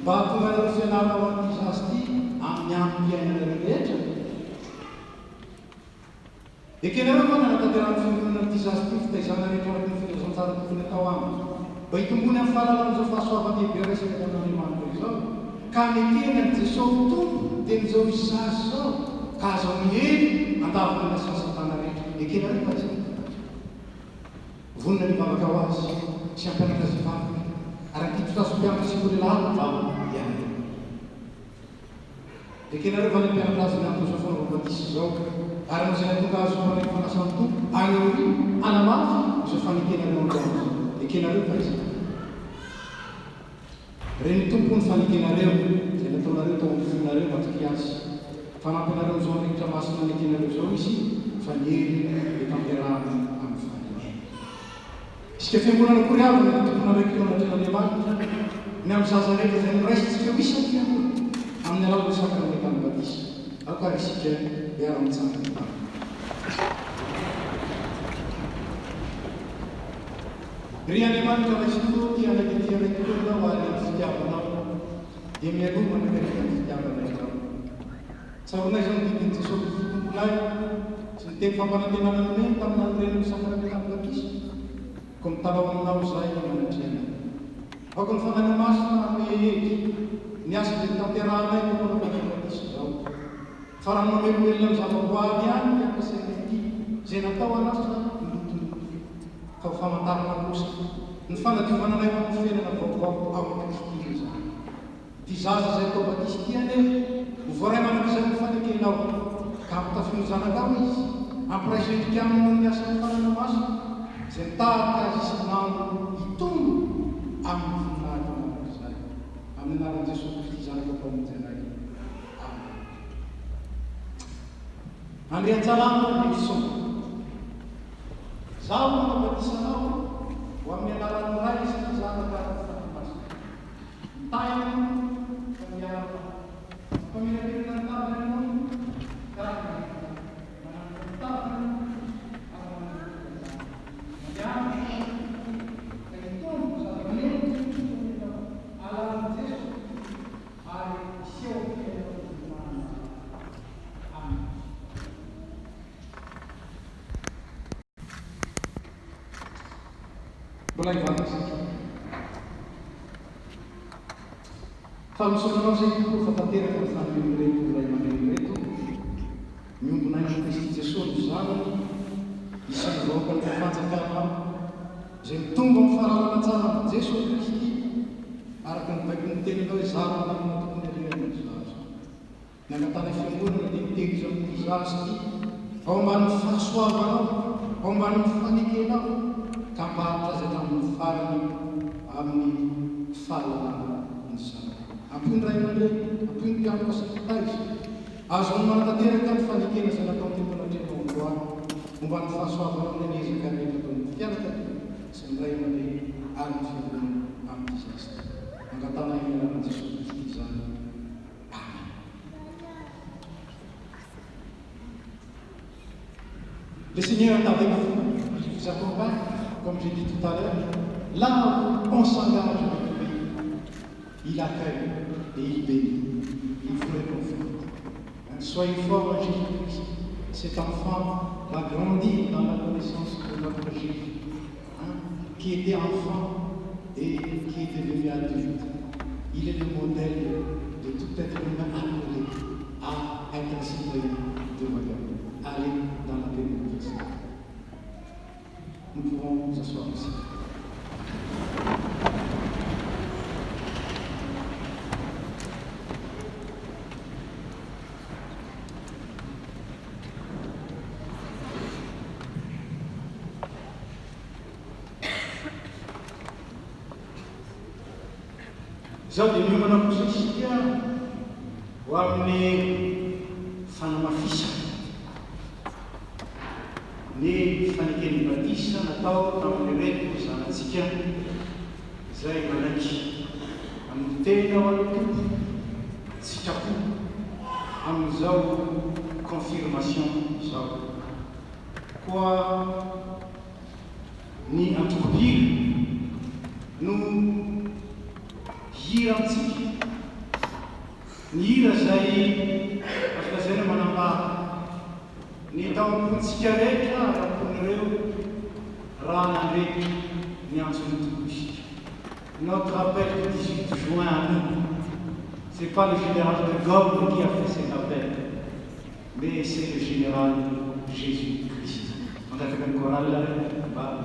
mba hahatonga anareo fianarana ho an'ity zaza ity amin'ny ampy-iainanareo rehetra. Ekenareo fa nanatanterahany fiangonana ity zaza ity fitaizana rehetra araky ny filazantsara tokony atao aminy mba hitombony amin'ny fahalalana izao fahasoavan-dehibe resaka amin'Andriamanitra izao ka mekenany Jesosy tompo dia nizao misy zazy zao ka azo mihely andavana ny asasatana rehetra ekenareo fa zay vonona ny vavaka ho azy sy ampanakazivavaka ary antitrotasom-pianatra sy kolelahy iany ekenareo va ny mpianatra azy ny antosy fanaovatisy zao ary mizay natonga azo mpanay fanasany tompo any amy anamafy izao fanekenareo androany ekenareo fa izy reny tompo ny fanekenareo zay nataonareo tao amfinareo matoky azy fanampinareo zao rehetra masina nekenareo zao izy fa niery etamperahana amin'ny fanene isika fiangonana koryavana ny tomponareo eo anatrel'Andriamanitra ny amin'ny zaza rehetra zay niraisitsika isany fiangonana amin'ny alalany sakrameny batisa ao ka isika hiara-mitsangana ry Andriamanitra raisitolo ty anakety araikolonao ary ny fitiavanao dia mialoma nakareka ny fitiavana ianao tsaronay zao nididiny Jesosy tomponay sy ny teny fampanantenana nome tamin'andreny sakrameny batisa ko mitanao aminao zay manatrena aoka ny fanana masina meheheky ny asa dia tanteranay tomponao batisa zao fa raha mameloelona amin'ny zavaboary ihany ny ampiasaina ity zay natao anasa fa ho famantarana kosa ny fanadiovananay amin'ny fiainana vaovao ao Kristy zany ty zaza zay atao batisa ty anefa ho voaray manak'izay ny fanekenao ka ampitafino zanakao izy ampiraisendriky aminy ny asan'ny fanana masina zay nitahaka azy isanandro hitombo amin'ny voninahitra manak'izay amin'ny anaran'i Jesosy Kristy zanaka mpamonjenay amen. Andrian-tsalama Nelson zaho manabatisanao ho amin'ny anaran'ny ray sy ny zanaka fanamasina mitainy fa miaraka faminaperina ny tavana ianao karaha manana ny tavana ary manana ny ka hitombo zava-maneno alalan'i Jesosy ary iseho fiainana amen. Mbola hivantana isika fa misonanao zay tokoa fa tanteraka ny fanameny reto ray aman-dreny reto miombonay ny Kristy Jesosy zanany isan'ny vahoaka ny fanjakana zay mitombo amin'ny fahalalana tsara Jesosy Kristy araka ny Baibly miteny hoe zarana amin'ny tokony alehany zaza ny angatana fiangonana dia miteny zao ty zaza ty ao ambanin'ny fahasoavanao ao ambanin'ny fanekenao ka mbaharitra zay tamin'ny farany amin'ny fahalalana ny zanaka ampony ray aman-dreny ampony mpianaka sakitaizy azo ny manatanteraka ny fanekena zay natao temponatreanao androany momba ny fahasoavanao ny anezaka rehetra ataon'ny mpianaka sy ny ray aman-dreny ary ny fiangonana amin'ny zaza angatana ianarana Jesosy Kristy zany. Amen. Le Seigneur est avec vous, il vous accompagne, comme j'ai dit tout à l'heure. Là où on s'engage avec lui, il accueille et il bénit. Il vous réconforte. Soyez forts en Jésus-Christ. Cet enfant va grandir dans la connaissance de notre Jésus, qui était enfant et qui est devenu adulte. Il est le modèle de tout être humain appelé à être un citoyen de regard. Aller dans la paix de Christ. Nous pouvons nous asseoir aussi. Zao dia miomana kosa isika ho amin'ny fanamafisana ny fanekeny batisa natao tamin'ireny zanatsika izay manaiky amin'ny tena ao amin'ny tompo sitrapo amin'izao confirmation izao koa ny antrokopira no hira amintsika ny hira zay azo lazaina manambara ny tao ampontsika rehetra rahampon'ireo raha nandreky ny antson'ny tompo isika. Notre appel du 18 juin à nous, C'est pas le général de Gaulle qui a fait cet appel, mais c'est le général Jésus-Christ. On a fait un choral là, bah,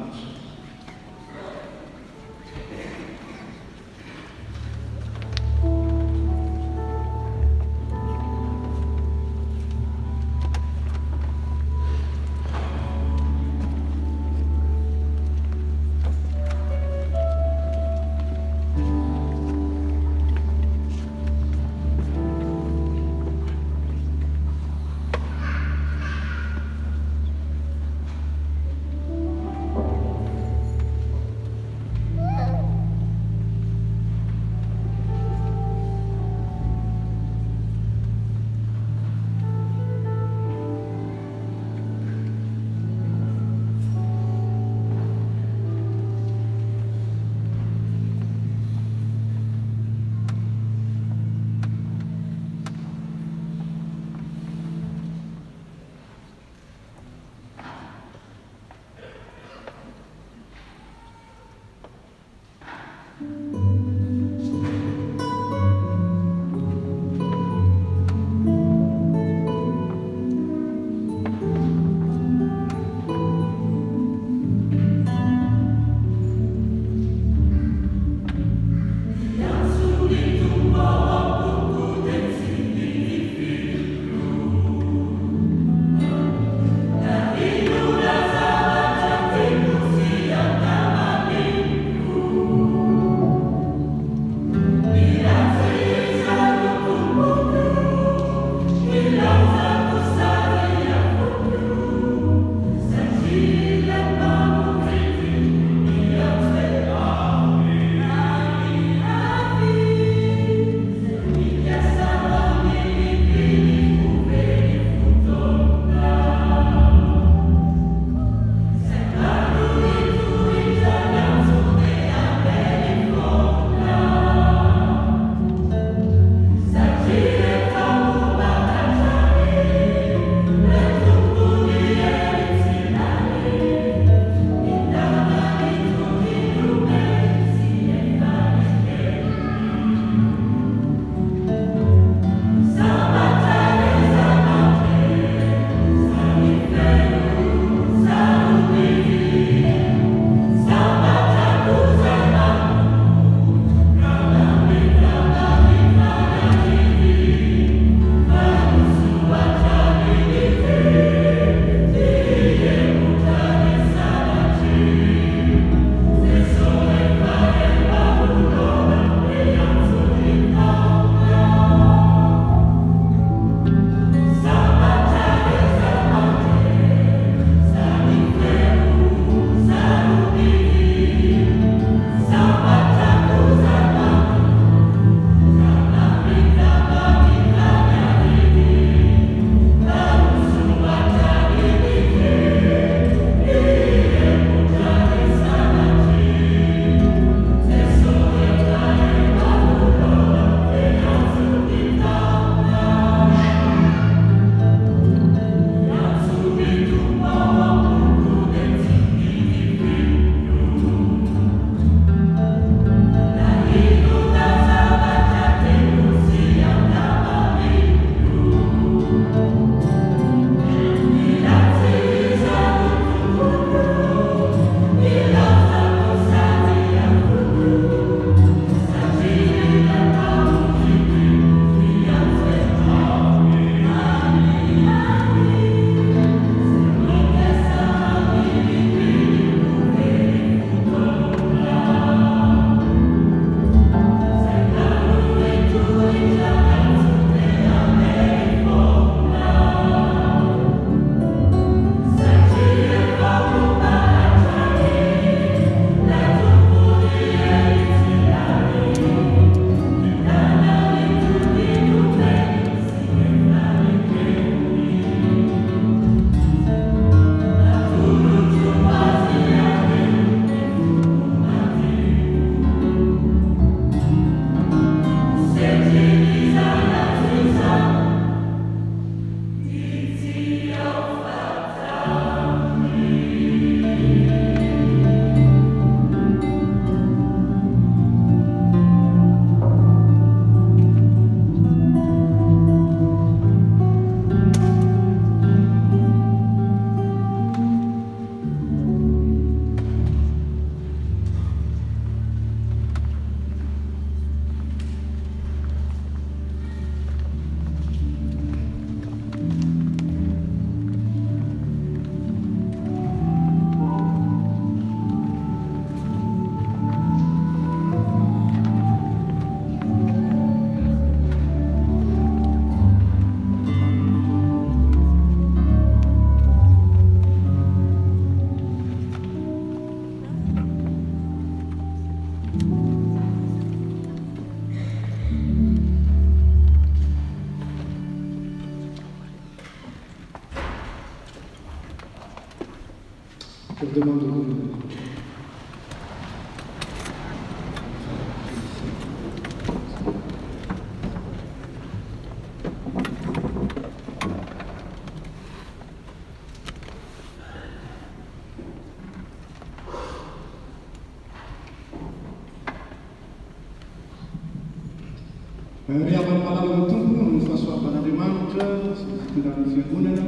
Riavany malala ny tompo ny fahasoavan'Andriamanitra sy ny fitondrany fiangonana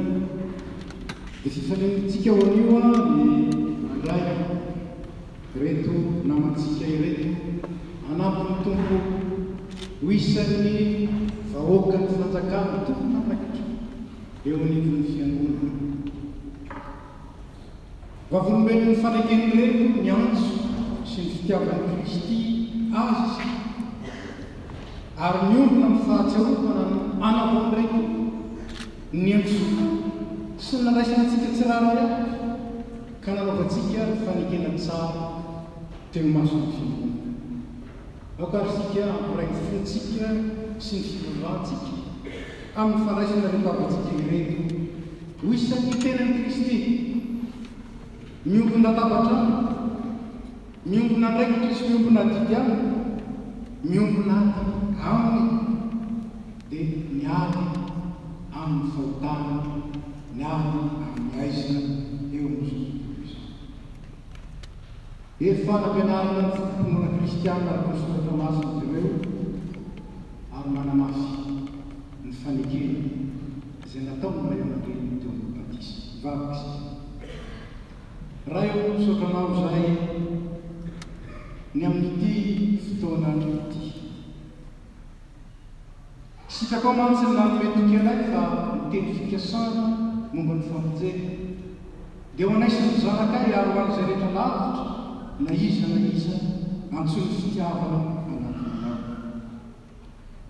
dia fifanintsika ho anio ny andray reto namantsika ireto anampy ny tompo ho isan'ny vahoaka ny fanjakana tompo nandraikitra eo anivon'ny fiangonana. Vavolombelony ny fanaikeny reto ny antso sy ny fitiavan'ny Kristy azy ary miombona amin'ny fahatsiarovana ny anavony reto ny antsoina sy ny nandraisanantsika tsirara ka nanaovantsika fanekena tsara teo mason'ny fiangonana. Aokarisika ampiray ny fontsika sy ny fivavahantsika amin'ny fandraisana reto avantsika ireto ho isan'ny tenan'ny Kristy miombona tabatra miombona andraikitra sy miombona didiana miombona aminy dia miady amin'ny fahotana miady amin'ny aizina eo amin'izao. Efa nampianarana ny fomponana kristianina araka ny soratra masina ireo ary manamafy ny fanekena izay natao ny ray aman-dreny teo amin'ny batisa vavaka. Raha eo sotranao izay ny amin'ity fotoana ity sitraka ao mantsy ny nanometoky anay fa miteny fikasana momba ny famonjena dia ho anaisany zanakay ary ho an'izay rehetra lavitra na iza antsony fitiavana anatinao.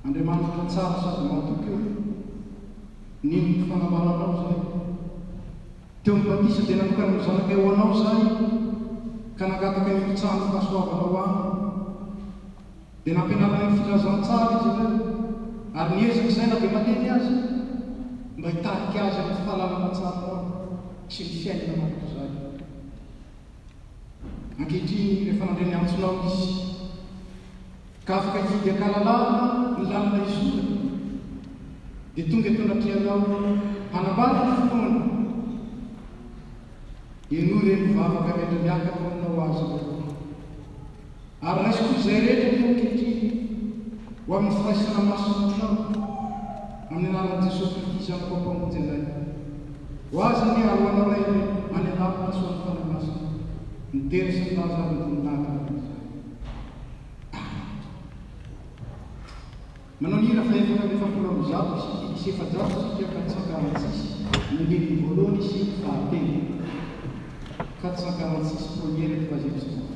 Andriamanitra tsara sady mahatoky eo nino fanamaranao zay teo amin'ny batisa dia nanokana ny zanakay ho anao zay ka nangataka ny mpitsahany fahasoavanao aminy dia nampianarana ny filazantsara izy ireo ary niezaka izay na dia maneny azy mba hitarika azy amin'ny fahalalana tsara sy ny fiainana manko izay. Ankehitriny rehefa nandray ny antsonao izy ka afaka hidy ankalalana ny lalana izorana dia tonga etondratrianao hanambady ny fotoana eno reny vavaka rehetra miakatra aminao azy ary raisy koa izay rehetra ny ankehitriny ho amin'ny firaisana masonanao amin'ny anaran'i Jesosy Kristy zanako mpamonjy anay ho azy ny aroanao ray any alavitra soan'ny fanamasina mitery sy ny laza amin'ny voninahitra manao nira fa efapolo amby zato sy efajato sika 446 ny andininy voalohany sy fahatelo 446 première et troisième histoire.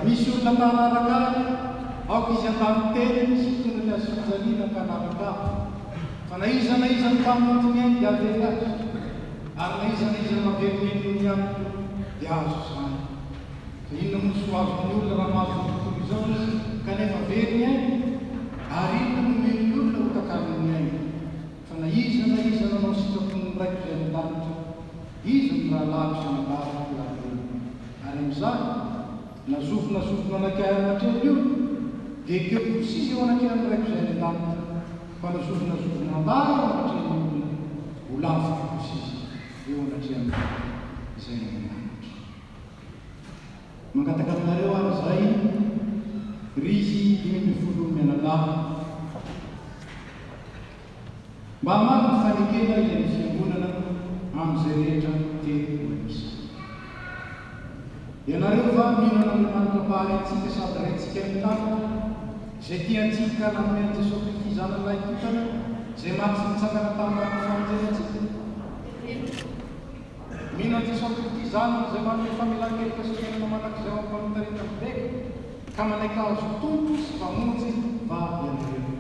misy olona tanaraka aoka izy an-tany teny misy tonga ny azofijaliana tanaraka fa na iza ny tamin'nytony ainy dia avela azy ary na iza maverimeny ihany dia azo zany fa inona moso azony olona raha mahazo tontolo izao izy kanefa very ny ainy ary inona no meny olona ho takariny ainy fa na iza nanao sitrapony raiky zay ny-danitra izy ny raha lavitra nabaraka lavely ary amin'izany nazofona anakiray anatreny io dia keo posisy eo anakiray raiky zay ny-danitra fa nazofona andara anatreny olona ho lavitra posisy eo anatreny zay ny-danitra mangataka aminareo ary zay rizy 2010 mianadahy mba maro ny fanekena ilay ny fiangonana amin'izay rehetra telo manisa ianareo va mihinana amin'ny manitra-paharentsika sady rentsika amin'ny tanana zay tiantsika nanomeny Jesosy Kristy zanan'ilay tokana zay maty sy nitsangana tamin'ny famonjenantsika mihinana Jesosy Kristy zanany zay manome famelan-keloka sy fiainana manak'izay ao ampanotarena mibeko ka manaiky azo tompo sy famonjy va ianareo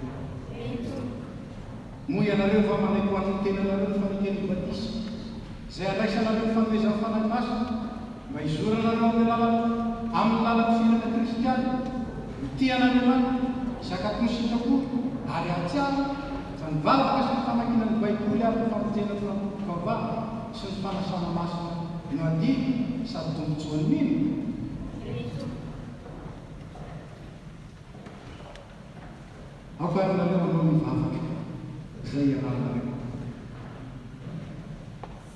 moa ianareo va manaiky ho an'ny tenanareo ny fanekeny batisa zay andraisanareo ny fanomezan'ny fanahy masina mba hizoranareo amin'ny lalan'ny fiainana kristiana mitiana ny amany isakako ny sitrakory ary atsiara fa nivavaka sy ny famakina ny baiboly ary ny famonjena ny fampavava sy ny fanasana masina no adiny sady tombotsoany mino afarinareo anao mivavaka zay ianareo.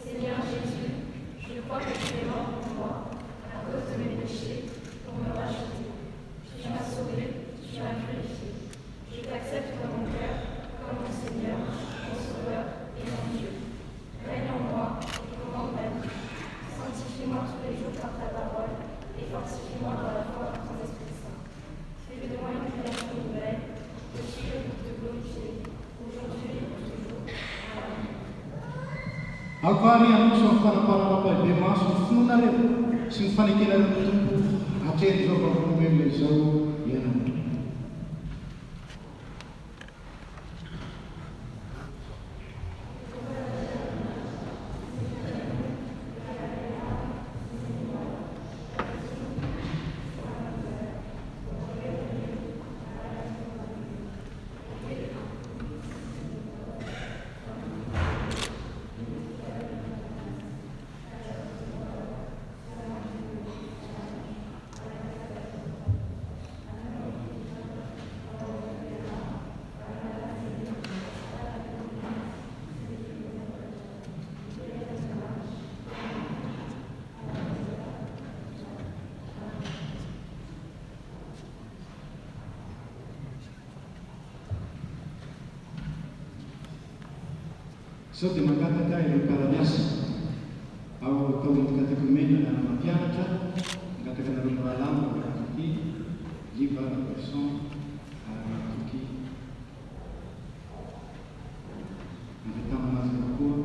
Seigneur Jésus, je crois que tu es mort pour moi à cause de mes péchés pour me racheter. Tu m'as sauvé, tu m'as purifié. Je t'accepte dans mon cœur comme mon Seigneur, mon Sauveur et mon Dieu. Règne en moi et commande ma vie. Sanctifie-moi tous les jours par ta parole et fortifie-moi dans la foi par ton Esprit Saint. Fais de moi une création nouvelle, que tu veux pour te glorifier, aujourd'hui et pour toujours. Amen. Alvary anao sy ny fanaparanam-pahibe maso ny finoanareo sy ny fanekenareo ny tompo hatreny zao vavolomelo izao ianareo. Sao dia mangataka ireo mpiara-miasa ao atao anaty katekomena na mampianatra mangataka anareo mirahalamu matoky liva version matoky andetamanazy kokoa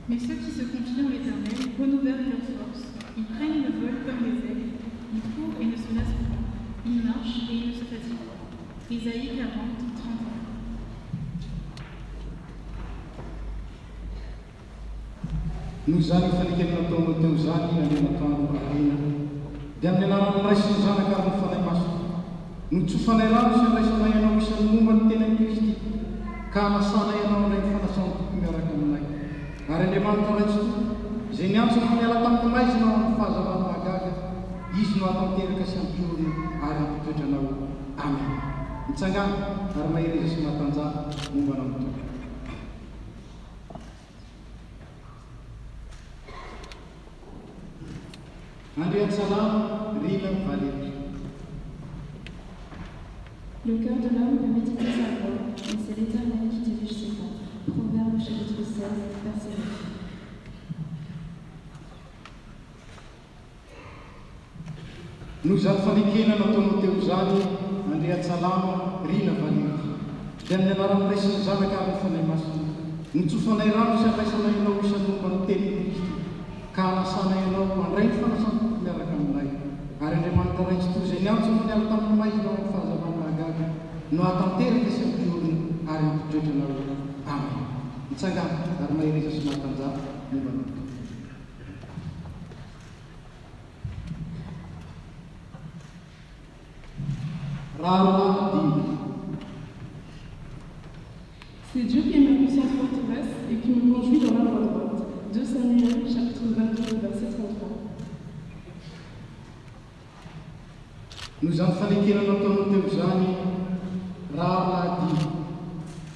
Mais ceux qui se confient en l'Éternel renouvellent leurs forces. Ils prennent le vol comme les ailes. Ils courent et ne se lassent pas. Ils marchent et ils ne se fatiguent pas. Isaïe 40, 31. Noho izany fanekeny nataonao teo zany nanenataonao kahina dia amin'ny anaran'ny ray sy ny zanaka ary ny fanahy maso no tsofanay rano sy andraisanay ianao isan'ny momba ny tenan'i Kristy ka hanasana ianao indray ny fanasana toko miaraka aminay ary Andriamanitra raitsy izay niantso ny miala tamin'ny maizina ao amin'ny fahazavana mahagaga izy no hatanteraka sy ampiorona ary ampitoetranao amen. Mitsangana ary mahireza sy mahatanjaka momba anao tokoa. Andrea Salam, Rila Valérie. Le cœur de l'homme peut méditer sa voix, mais c'est l'Éternel qui dirige ses pas. Proverbe chapitre 16, verset 9. noho izany fanekena nataonao teo izany andrehan-tsalama rina valio dia amin'ny anaran'ny Ray sy ny Zanaka ary ny Fanahy Masina nitsofanay rano sy andraisanay ianao isan'ny momba ny teny Kristy ka hanasanay ianao handray ny fanasana miaraka aminay ary Andriamanitra Ray tsy toy izay niantso no niala tamin'ny maizina ao amin'ny fahazavana mahagaga no hatanteraka sy ampiorina ary ampidraitranao. Amen. Mitsangana ary mahireza sy mahatanjaka momba anao. C'est Dieu qui est ma puissante forteresse et qui me conduit dans la voie droite. 2 Samuel, chapitre 22, verset 33. Noho izany fanekena nataonao teo izany rahalahady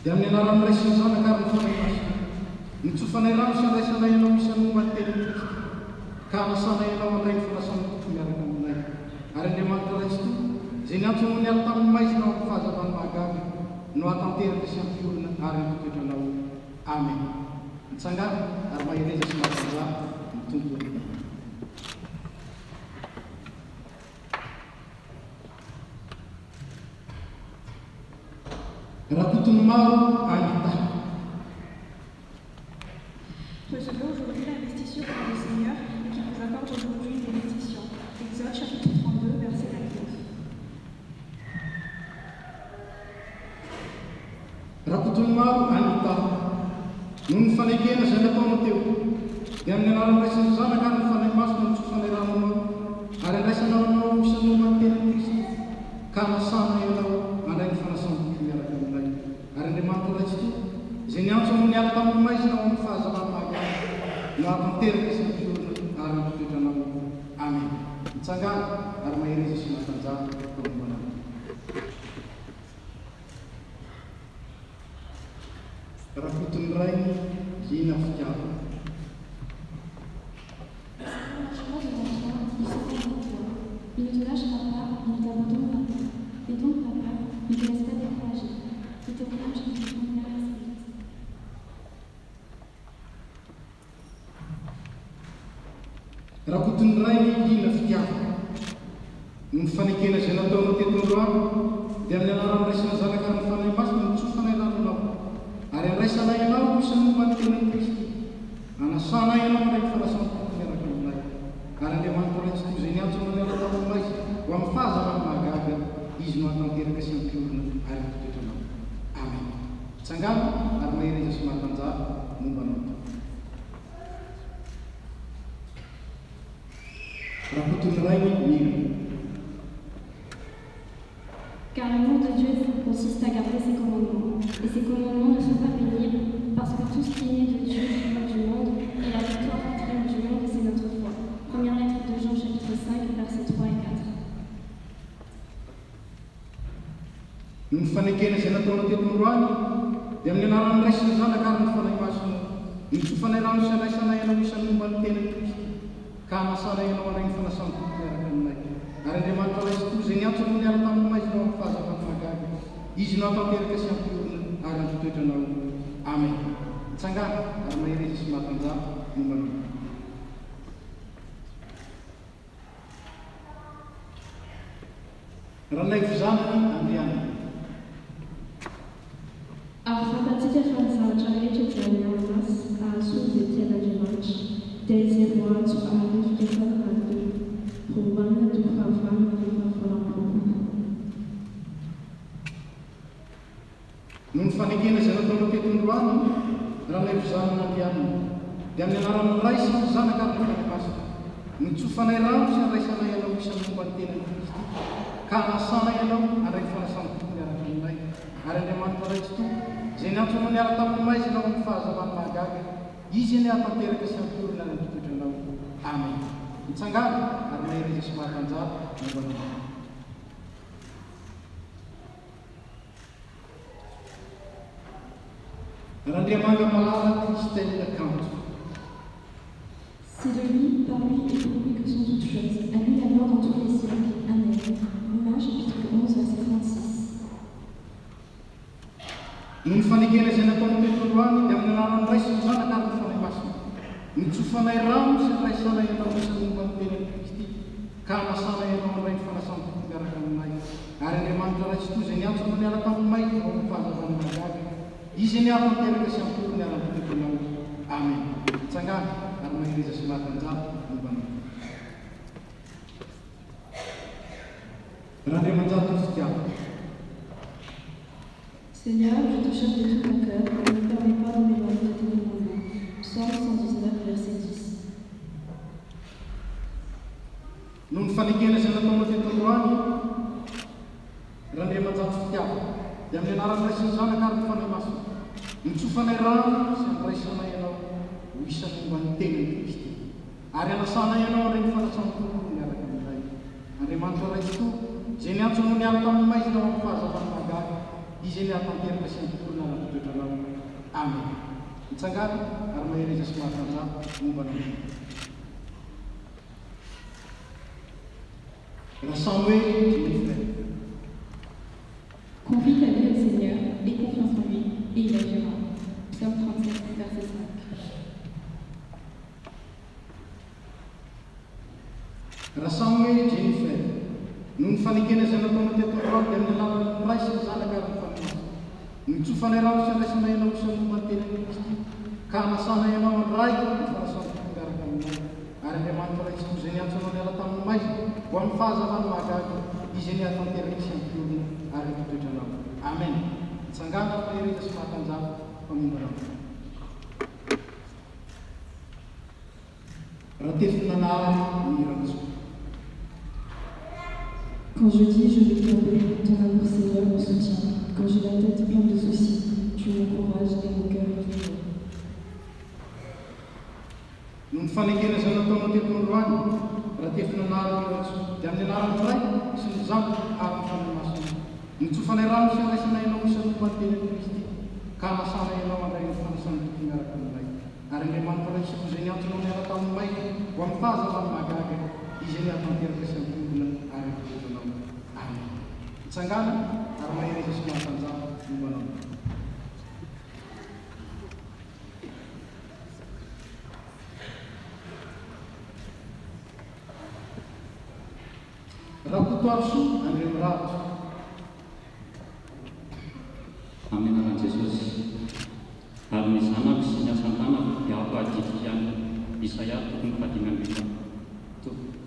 dia amin'ny anaran'ny Ray sy ny Zanaka ary ny Fanahy Masina nitsofanay rano sy andraisanay ianao isan'ny momba ny teny Kristy ka hanasanay ianao handray ny fanasana tompo miaraka aminay ary Andriamanitra Ray tsy toy izay niantso no niala tamin'ny maizina ao amin'ny fahazavana mahagaga no hatanteraka sy ampiorina ary ampitoetranao. Amen. Mitsangana ary mahireza sy mahatanjaka ny tompony. Rakotony maro ahita. Recevez aujourd'hui la restitution par le Seigneur et qui vous accorde aujourd'hui une bénédiction. Exode chapitre 32, verset 29. Rakotony maro ahita. Noho ny fanekena izay nataonao teo dia amin'ny anaran'ny Ray sy ny Zanaka ary ny Fanahy Masina nitsofanay ranonao ary andraisanao anao isan'ny momba ny teny Kristy ka hanasana ianao handray ny fanasana tompo miaraka aminay ary Andriamanitra Ray tsy toy izay niantso no niala tamin'ny maizina ao amin'ny fahazavana mahagaga no hatanteraka sy ampiorina ary ampitoetranao. Amen. Mitsangana ary mahireza sy mahatanjaka momba anao. Rakotony ray hina fitiavana. Il ne te lâchera pas, il ne t'abandonnera pas. Fais donc pas peur, ne te laisse pas décourager. Il te courage et te conduira assez vite. Rakotony ray hina fitiavana. Noho ny fanekena izay nataonao teto androany dia amin'ny anaran'ny Ray sy ny Zanaka ary ny Fanahy Masina nitsofanay ranonao ary andraisanay ianao isan'ny momba ny teny Kristy hanasanay ianao handray ny fanasana tompo miaraka aminay ary Andriamanitra Ray tsy toy izay niantso no niala tamin'ny maizina ho amin'ny fahazavana mahagaga izy no hatanteraka sy ampiorina ary ampitoetranao. Amen. Mitsangana ary mahireza sy mahatanjaka momba anao. Rakotony ray mira. Car l'amour de Dieu consiste à garder ses commandements. Et ses commandements ne sont pas pénibles, parce que tout ce qui est né de Dieu vient du monde, et la victoire qui triomphe du monde, c'est notre foi. Première lettre de Jean, chapitre 5, versets 3 et 4. Noho ny fanekena izay nataonao teto androany dia amin'ny anaran'ny Ray sy ny Zanaka ary ny Fanahy Masina nitsofanay rano sy andraisanay ianao isan'ny momba ny teny Kristy ka hanasanay ianao handray ny fanasana tompo miaraka aminay ary Andriamanitra Ray tsy toy izay niantso no niala tamin'ny maizina ao amin'ny fahazavana mahagaga izy no hatanteraka sy ampiorina ary ampitoetranao. Amen. Mitsangana ary mahireza sy mahatanjaka momba anao. Ranay fizanany andriana. Katika zawadi rehetra dia mianas ahazoa dia tena Andriamanitra dia izay voantso amin'ny fifanarahan'ny rombana do fahavalo ny fahafalam-pomba. Noho ny fanekena izay nataonao teto androany ranay fizanana andriana dia amin'ny anaran'ny Ray sy ny Zanaka ary ny Fanahy Masina nitsofanay rano sy andraisanay ianao isan'ny momba ny teny Kristy ka hanasanay ianao handray ny fanasana tompo miaraka aminay ary Andriamanitra Ray tsy toy izay niantso no niala tamin'ny maizina ao amin'ny fahazavana mahagaga izy ny hatanteraka sy ampiorina ary ampitoetranao. Amen. Mitsangana ary mahireza sy mahatanjaka momba anao. Randriamanga malala Christelle Kanto. C'est de lui, par lui et pour lui que sont toutes choses. À lui la gloire dans tous les siècles. Amen. Romains chapitre 11, verset 36. Noho ny fanekena izay nataonao teto androany dia amin'ny anaran'ny Ray sy ny Zanaka ary ny Fanahy Masina nitsofanay rano sy andraisanay ianao isan'ny momba ny teny Kristy ka hanasanay ianao handray ny toy izay niantsona niala tamin'ny may vao mifazavana magaga izy niatanteraka sy ampory nialam-pitonao. Amen. Tsangana ary mahiriza sy mahatanjara mombanao. Randriamanjara ny fitiavana. Seigneur, je te cherche de tout mon cœur et ne me permets pas de m'éloigner de tes commandements. Psaume 119, verset 10. Noho ny fanekena izay nataonao teto androany, Randriamanjara fitiavana, dia amin'ny anaran'ny Ray sy ny Zanaka ary ny Fanahy Masina, nitsofanay rano sy andraisanay ianao ho isan'ny momba ny tenany Kristy. Ary anasana ianao ireny fanasana tokoa miaraka amin'ilay. Andriamanitra Ray tokoa, izay niantsonao niala tamin'ny may izy nao amin'ny fahazavana magaga, izy niatanteraka sy ampotoana anatoetranao. Amen. Mitsangana ary mahiriza sy mahatanjara mombanao. Rassemblez mes frères. Confie ta vie au Seigneur, aie confiance en lui, et il agira. Psaume 37, verset 5. Rassemblez mes frères. Noho ny fanekena izay nataonao teto androany dia amin'ny alalan'ny Ray sy ny Zanaka ary ny Fanahy Masina, nitsofanay rano sy andraisanay ianao isan'ny momba ny tenany Kristy, ka hanasana ianao andray ny fanasana miaraka aminao. Ary Andriamanitra Ray tokoa izay niantsonao niala tamin'ny may ho amin'ny fahazavana magaga, izy niatanteraka sy ampiorina ary nitoetranao. Amen. Mitsangana ary mahiriza sy mahatanjara mpamombanao. Raha tefinanarany ny Ramatsoa. Quand je dis je vais tomber, ton amour Seigneur me soutient. Quand j'ai la tête pleine de soucis, tu m'encourages et mon cœur est heureux. Noho ny fanekena izay nataonao teto androany, raha tefinanarany ny Ramatsoa, dia amin'ny anaran'ny Ray sy ny Zanaka ary ny Fanahy Masina, nitsofanay rano sy andraisanay ianao isan'ny momba ny tenany Kristy, ka hanasana ianao andray ny fanasana tokoa miaraka amin'ilay. Ary Andriamanitra Ray tokoa izay niantsonao niala tamin'ny may ho amin'ny fahazavana magaga, izy niatanteraka sy ampiorina ary nitoetranao. Amen. Mitsangana ary mahiriza sy mahatanjara mombanao. Rakotoary soa Andriamiratra. Amin'ny anaran'i Jesosy, ary ny zanako sy ny asan-tanako dia afa adidy ihany. Isaia 5:5, 5:20,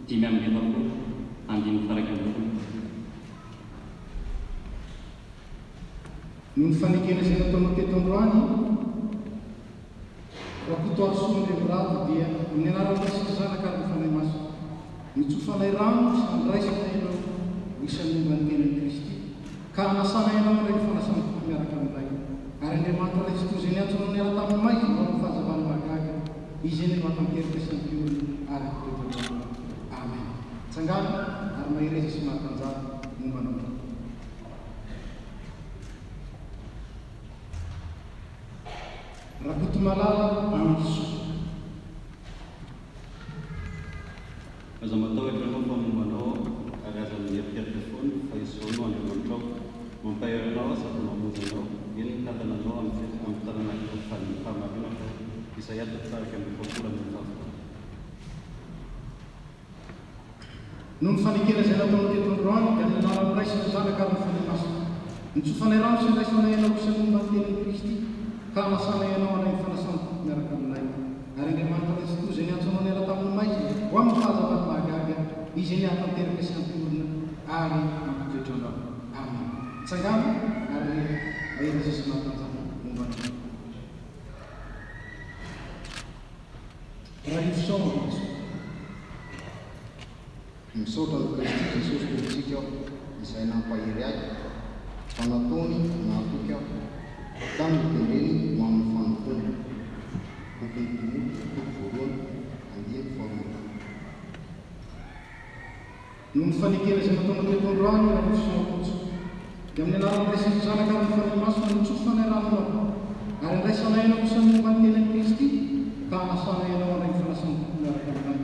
1:1. Noho ny fanekena izay nataonao teto androany, rakotoary soa Andriamiratra dia amin'ny anaran'ny Ray sy ny Zanaka ary ny Fanahy Masina, nitsofanay rano sy andraisanay ianao ho isan'ny momba ny tenany Kristy, ka hanasana ianao indray ny fanasana tokoa miaraka amin'ilay. Ary Andriamanitra Ray tokoa izay niantsonao niala tamin'ny may ho amin'ny fahazavana magaga, izy niatanteraka sy ampiorina ary nitoetranao. Amen. Tsangana ary mahiriza sy mahatanjara mombanao. Rakoto malala amin'ny soa. Aza matahotra anao fa mombanao ary aza mieritreritra foana fa izao no Andriamanitra mampahery anao sady mamonjy anao. Eny ny tatananao amin'ny taranak'ireo fahamarinana fa Isaia 30:24. Noho ny fanekena izay nataonao teto androany dia amin'ny anaran'ny Ray sy ny Zanaka ary ny Fanahy Masina, nitsofanay rano sy andraisanay ianao isan'ny momba ny tenany Kristy, ka hanasana ianao andray ny fanasana tokoa miaraka amin'ilay. Ary Andriamanitra Ray tokoa izay niantsonao niala tamin'ny may ho amin'ny fahazavana magaga, izy niatanteraka sy ampiorina ary nampitoetranao. Amen. Tsangana ary mahiriza sy mahatanjara mombanao. Raha ifisaona misaotra ny Kristy Jesosy tompontsika aho, izay nampahery ahy, fa nataony nahatoky aho, tamin'ny tendreny ho amin'ny fanontona. Bokin'ny Timoty, toko 2:1-4. Noho ny fanekena izay nataonao teto androany raha ifisaona kotsy, dia amin'ny anaran'ny Ray sy ny Zanaka ary ny Fanahy Masina nitsofanay rano ao, ary andraisanay ianao isan'ny momba ny tenany Kristy, ka hanasana ianao andray ny fanasana tokoa miaraka amin'ilay.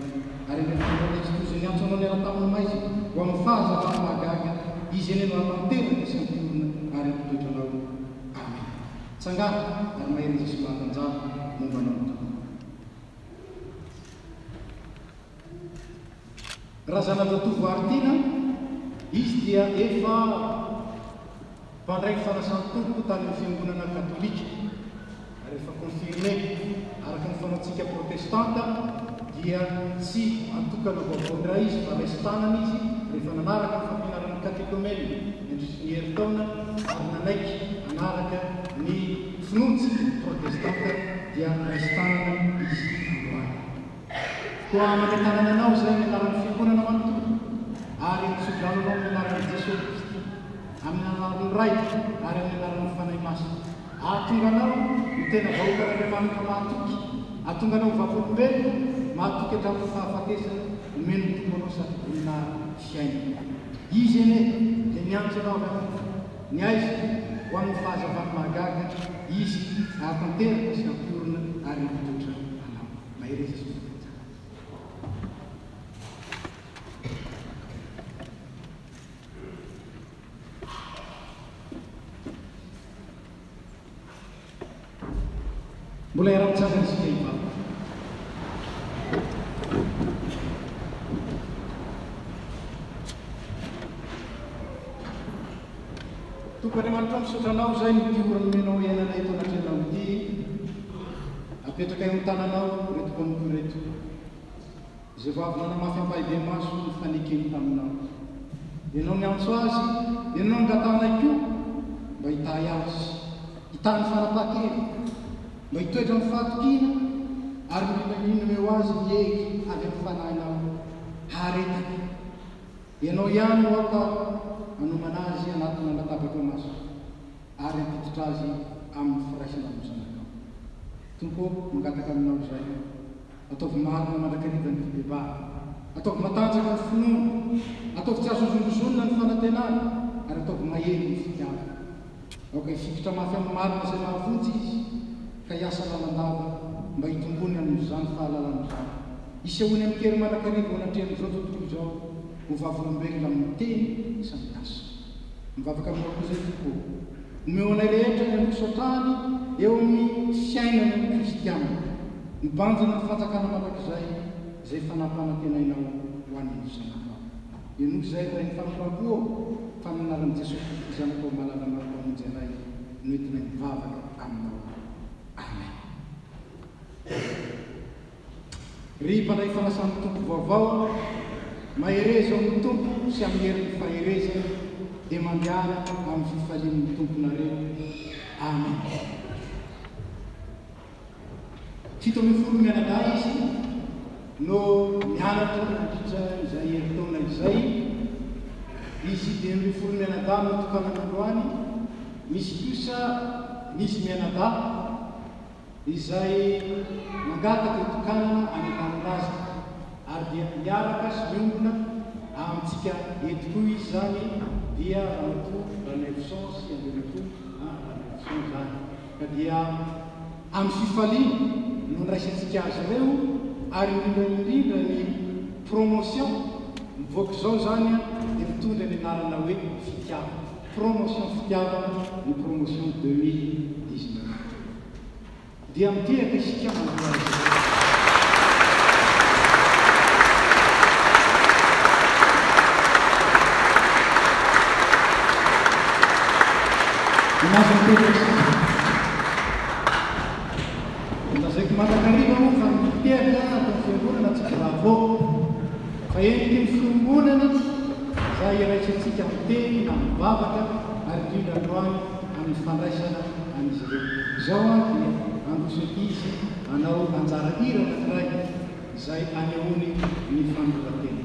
Ary Andriamanitra Ray tokoa izay niantsonao niala tamin'ny may ho amin'ny fahazavana magaga, izy niatanteraka sy ampiorina ary nitoetranao. Amen. Tsangana ary mahiriza sy mahatanjara mombanao. Raha zanavatovo ary tiana, izy dia efa Mpandray fanasany tompo tany amin'ny fiangonana katolika. Rehefa confirmé araka ny fanaontsika protestanta dia tsy atokana vaovao izy fa raisy tanana izy rehefa nanaraka ny fampianaran'ny katekomeny ny herintaona ary nanaiky anaraka ny finoantsika protestanta dia raisy tanana izy androany. Koa amin'ny tanananao zay ny anaran'ny fiangonana manontolo ary nitsodralonao amin'ny anaran'i Jesosy Kristy amin'ny anaran'ny ray ary amin'ny anaran'ny fanahy masina. Ahatonganao ny tena vahoakan'Andriamanitra mahatoky, ahatonganao vavolombelona mahatoky hatramin'ny fahafatesana omeny ny tomponao sady olona fiainana. Izy ene dia niantso anao avy amin'ny ny aizy ho amin'ny fahazavany mahagaga, izy ahatanteraka sy ampiorina ary mitotra anao. Mahery Jesosy. Mbola iaraha-mitsangana isika hivavaka. Tompon'Andriamanitra misaotra anao zay ny diorany menao iainana eto anatrenao ity, apetraka eo amin'ny tananao reto konoko reto. Izay vavy nanamafy ampahibe maso ny fanekeny taminao. Ianao ny antso azy, ianao ny gatanay koa mba hitay azy, hitany fanapaha-kely, mba hitoetra amin'ny fahatokina ary mino eo azy mieky avy amin'ny fanahinao haretaka. Ianao ihany no aka manomana azy anatiny latabatra maso ary ampiditra azy amin'ny firaisana am'zanakao. Tompo mangataka aminao zay, ataovy marina mandrakariva ny fibebahana, ataovy matanjaka ny finoana, ataovy tsy azonzongozonina ny fanantenana ary ataovy mahely ny fitiavana. Aoka hifikitra mafy amin'ny marina izay mahavotsy izy ka hiasa lalandava mba hitombony amin'izany fahalalana izany. Isehoany amin'ny kery mandrakariva ho anatrehan'izao tontolo izao ho vavolombelona amin'ny teny samy asa. Mivavaka aminao koa zay tokoa. Omeo anay rehetra ny amin'ny sotrany eo amin'ny fiainana ny kristianina. Mibanjana ny fanjakana mandrakizay izay fanampanantenainao ho an'ny zanakao. Eno zay ray ny fanampam-po fa amin'ny anaran'i Jesosy Kristy zanakao malala maroko amonjy anay noentina mivavaka aminao. Amen. Ry mpandray fanasany tompo vaovao, mahereza amin'ny tompo sy amin'ny herin'ny faherezana dia mandiana amin'ny fifalian'ny tomponareo. Amen. Fito amby folo mianadahy izy no mianatra nandritra izay herintaona izay. Izy dia amby folo mianadahy no tokanan'androany. Misy kosa misy mianadahy izay mangataka tokanana any an-tanindrazana ary dia miaraka sy miombona amintsika eto koa izy zany dia ramatoa Ranevson sy Andrematoa Ranevson zany. Ka dia amin'ny fifaliana no niraisantsika azy ireo ary indrindra ny promotion mivoaka izao zany dia mitondra ny anarana hoe fitiavana. Promotion fitiavana ny promotion 2019. Dia mitehaka isika manao azy. Inazy mitehaka isika. Lazaiko mandrakariva moa fa mitehaka atao fiangonana tsy bravo. Fa entiky ny fiangonana za iraisantsika miteny na mivavaka ary indrindra androany amin'ny fandraisana amin'izy ireo. Izao dia androsoky izy anao anjara hira anankiray izay anehoany ny fanoratena.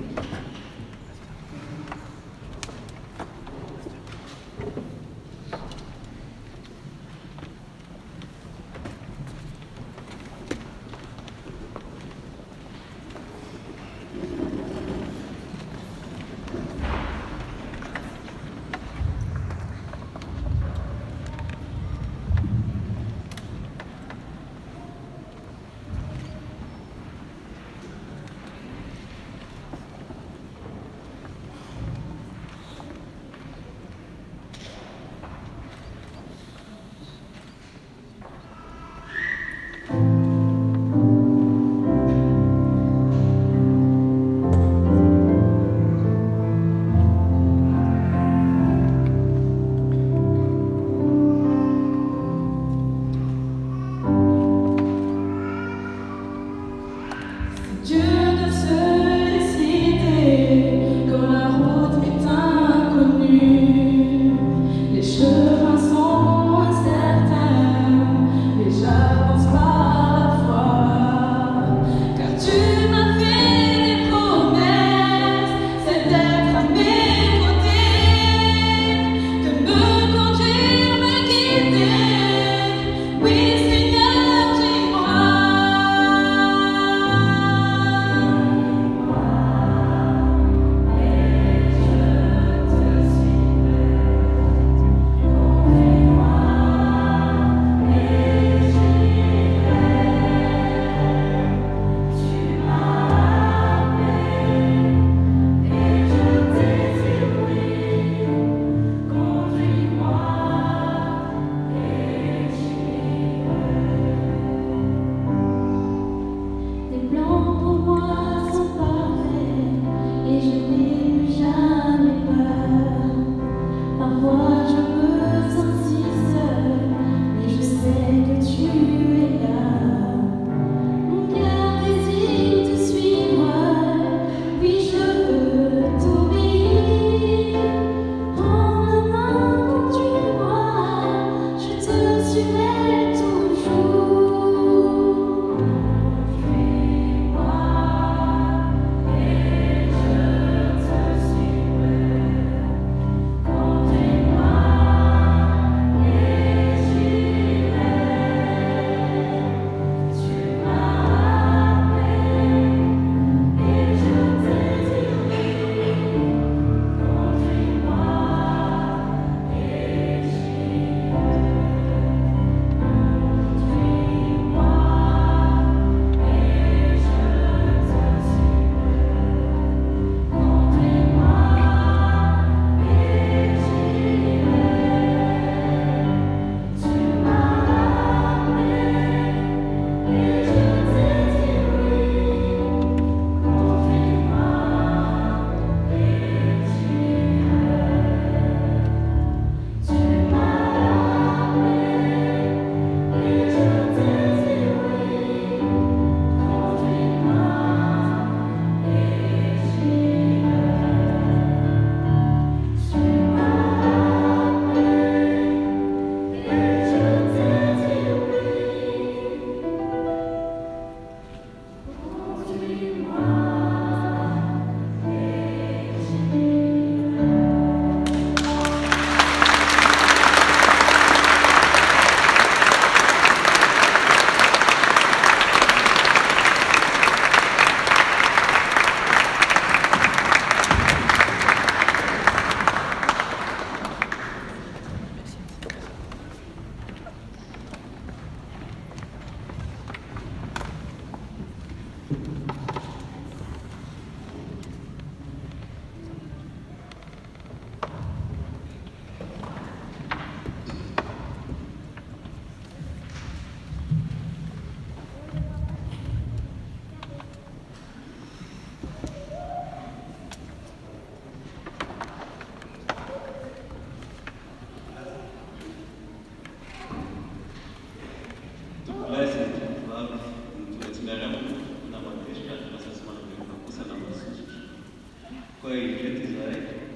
vai realizare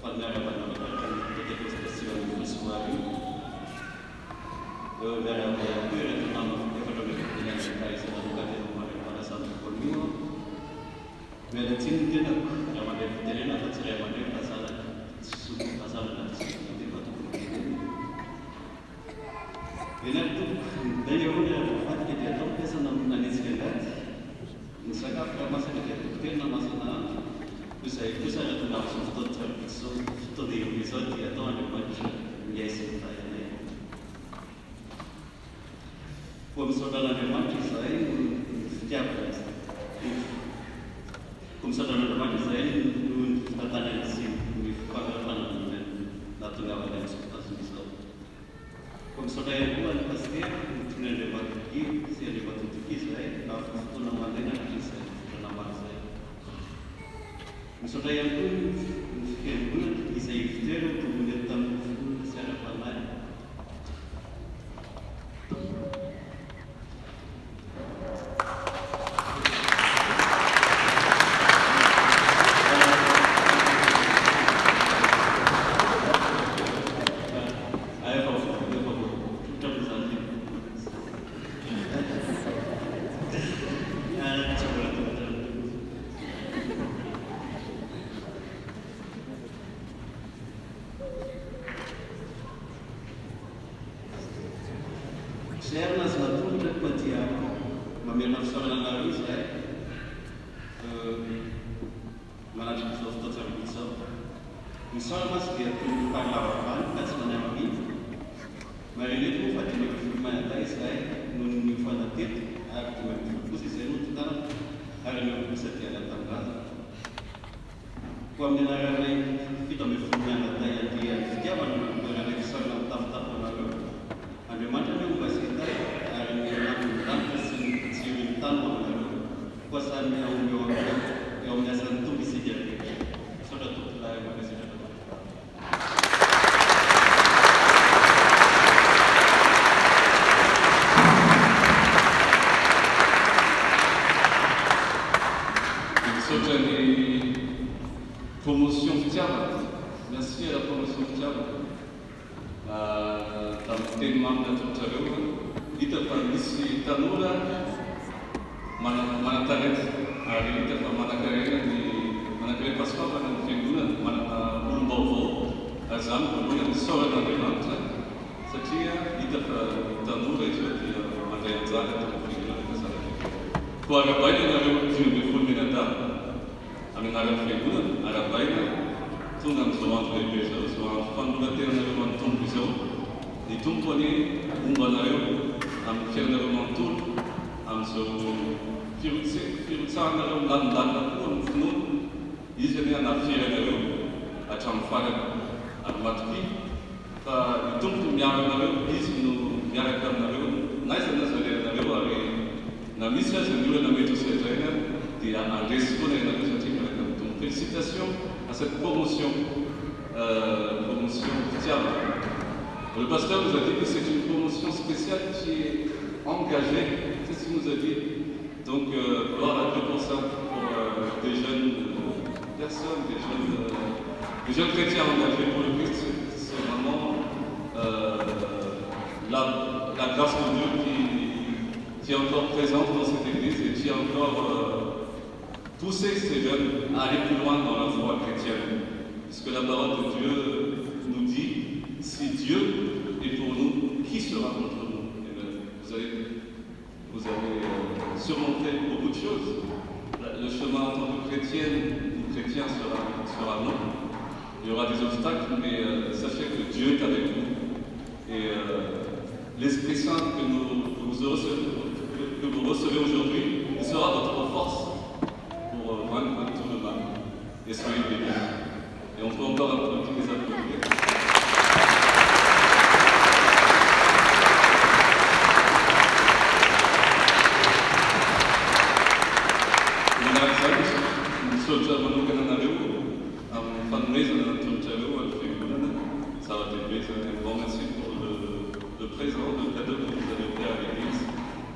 parlare di tutte queste questioni usuali verrà pure tornando economicamente nel paese da Ducati para Santo Colmino medicina tidak yang ada di dalam atau yang ada di pasal dan di batu benar tu dari orang wafat kita tahu pesan nama niskelat misalkan kalau masa kita tukar nama sana usai ada nama suatu di episode dia tahu ada macam yes saya ni como saudara demais saya setiap como saudara demais saya tanya si pengalaman natural dan seperti itu. Como saudara buat pasti tunan debat ini, si debat itu saya, aku nama lain lagi saya, nama saya. Como saudara itu mungkin buat bisa iftar untuk menetap secara pandai. Saya nas matur terpatia, memilih soalan lalu saya, mana jenis soal terbisa. Misal mas dia tu parlawan, kan sebenarnya ini, mari ni tu fatih firman tadi saya, nun fanatik, aku memfokus saya nun tanam, hari ni bisa tiada tanggal. Kuam dengar lagi kita memfirman tadi yang dia mana berada di sana tam lalu. Ada macam yang bahasa kita ada yang tentang kesimpulan mana kuasa yang dasar itu bisa jadi sudah tu lah yang masih ada. Jadi promotion Tiamat, merci à la promotion Tiamat. Dalam tema tertentu kita permisi tanura mana tarik hari kita mana kerana di mana kerana pasca mana figura mana belum bawa azam belum seorang yang bermata setiap kita tanura itu dia mana yang zakat atau figura kita sahaja. Keluarga baik yang ada di fulminata, kami ada figura ada baik tunggang soal berbeza soal fundamental yang menonton pisau di tumpu ni umbanayo am kena menonton am so firutsa na dan pun funun izenya na firanayo acam faga amatki ta di tumpu miara nayo izinu miara kam nayo naisa na sore nayo ari na misa senjura na metu sejena dia responder na misa tika kam tum félicitations à cette promotion Tiamat. Le pasteur nous a dit que c'est une promotion spéciale qui est engagée, c'est ce qu'il nous a dit. Donc, gloire à Dieu pour ça, pour des jeunes personnes, des jeunes chrétiens engagés pour le Christ. C'est vraiment la grâce de Dieu qui est encore présente dans cette église et qui a encore poussé ces jeunes à aller plus loin dans la foi chrétienne. Puisque la parole de Dieu nous dit, si Dieu est pour nous, qui sera contre nous? Vous avez surmonté beaucoup de choses. Le chemin en tant que chrétienne ou chrétien sera long. Il y aura des obstacles, mais sachez que Dieu est avec nous. Et l'Esprit Saint que vous recevez aujourd'hui, il sera votre force pour vaincre tout le mal. Et soyez bénis. Et on peut encore applaudir les applaudissements. Un grand merci pour le présent, le cadeau que vous avez fait à l'Église.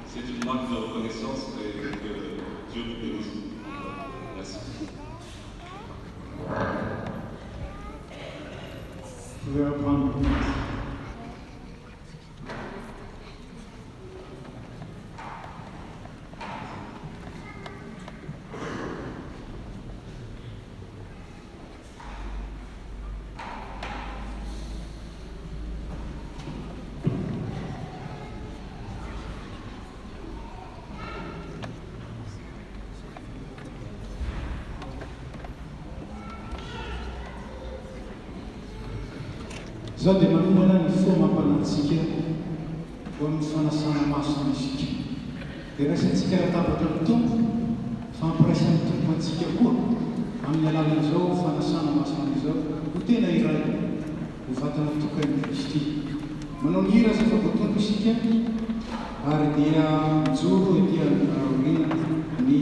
C'est une marque de reconnaissance et que Dieu vous bénisse. Merci. Zao dia manomana ny fo mampanantsika eo amin'ny fanasana masona isika. Dia raisantsika latabatra ny tompo, fampiraisan'ny tompo antsika koa amin'ny alalan'izao fanasana masona izao ho tena iray ho vatana tokany Kristy. Manao ny hira zay fa voatompo isika ary dia mijoro etỳ aoriana ny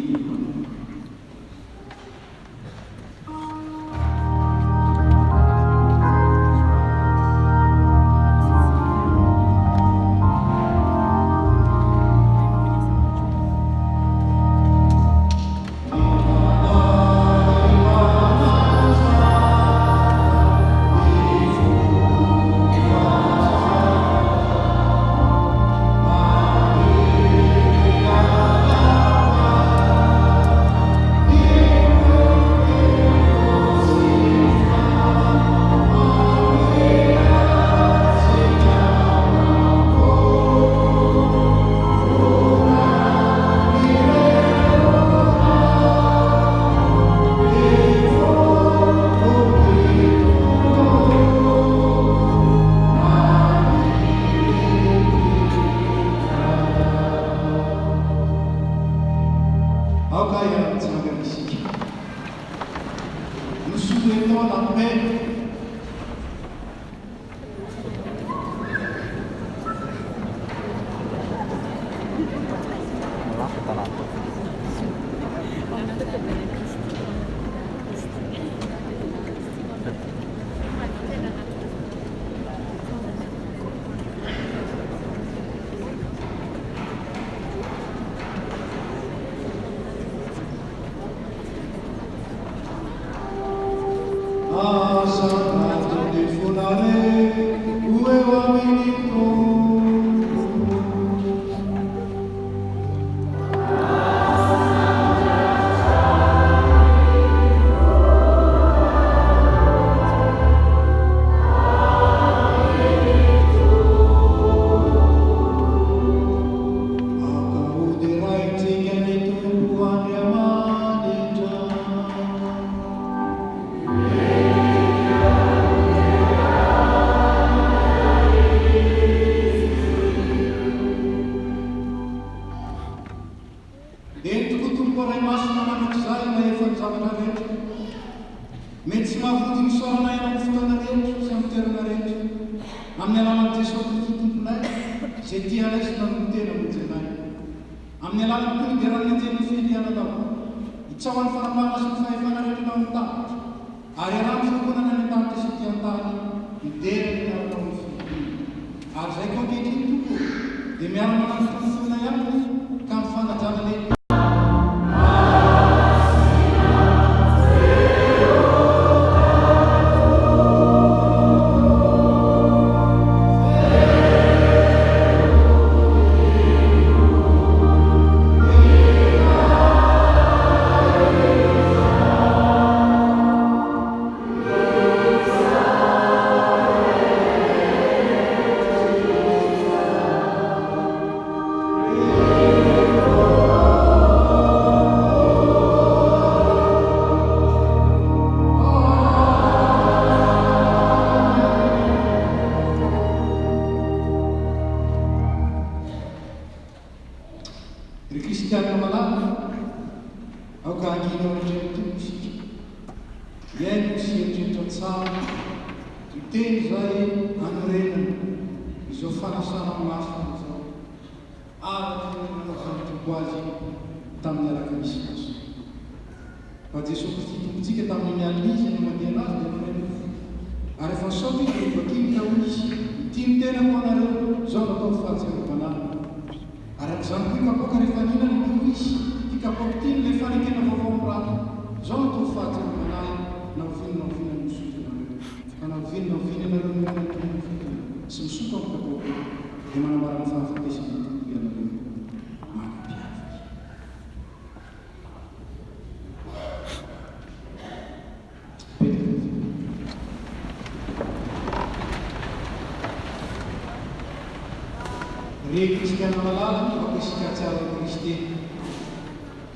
Kristiana malala, ao isika tsara Kristy.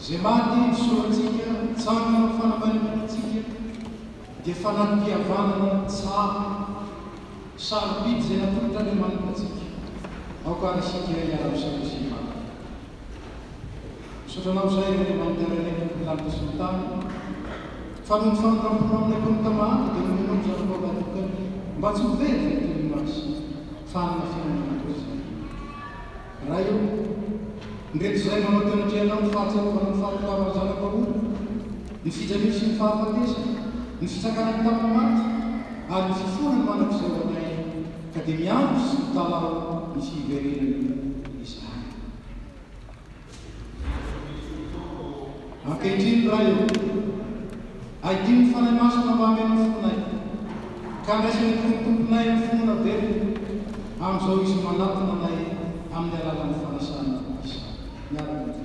Zay maty soatsika, tsangana fanamarinantsika, dia fanampiavanana tsara sarobidy zay natolotra Andriamanitra atsika. Aoka isika iara-misaosima. Misotranao zay Andriamanitra reneky lalitra sy ny tany. Fa noho ny fanoramponao amin'ny akony tamahaka dia nomenao zaronao vatokany mba tsy ho very zay toy ny masy fanana fiainana koa. Raha io ndreky zay manao tenatreanao ny fahatsarovanao ny fahampitavana zanak'aolo, ny fijaliana sy ny fahafatesana, ny fitsakana ny tamamaty, ary ny fifonany manak'izay ho anay ka dia miandro sy mitalao ny fiverenany izany. Ankehitriny raha io ahitiny ny fanahy masina mba hameno fonay ka andraisany tomponay amin'ny fonona velona amin'izao izy manatona anay amin'ny alalan'ny fanasana izany. Miaraka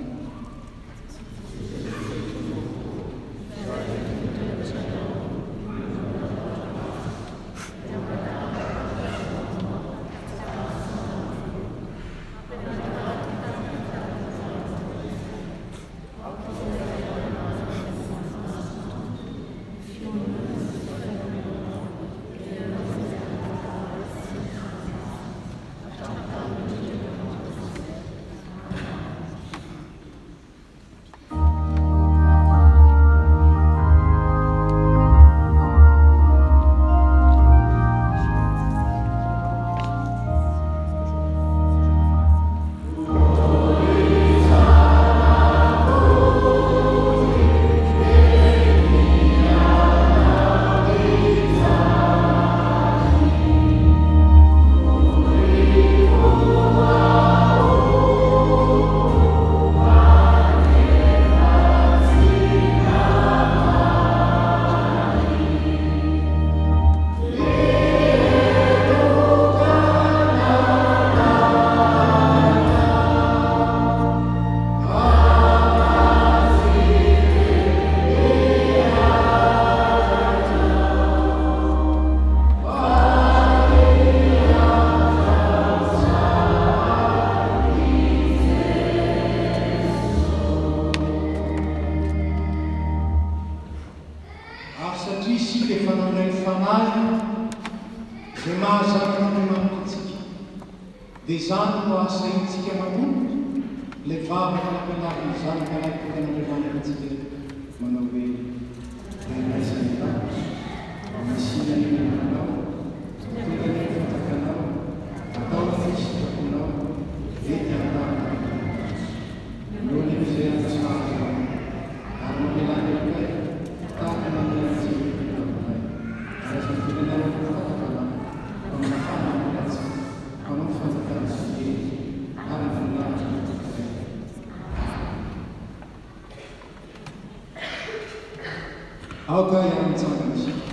aoka iara-mitsangana isika.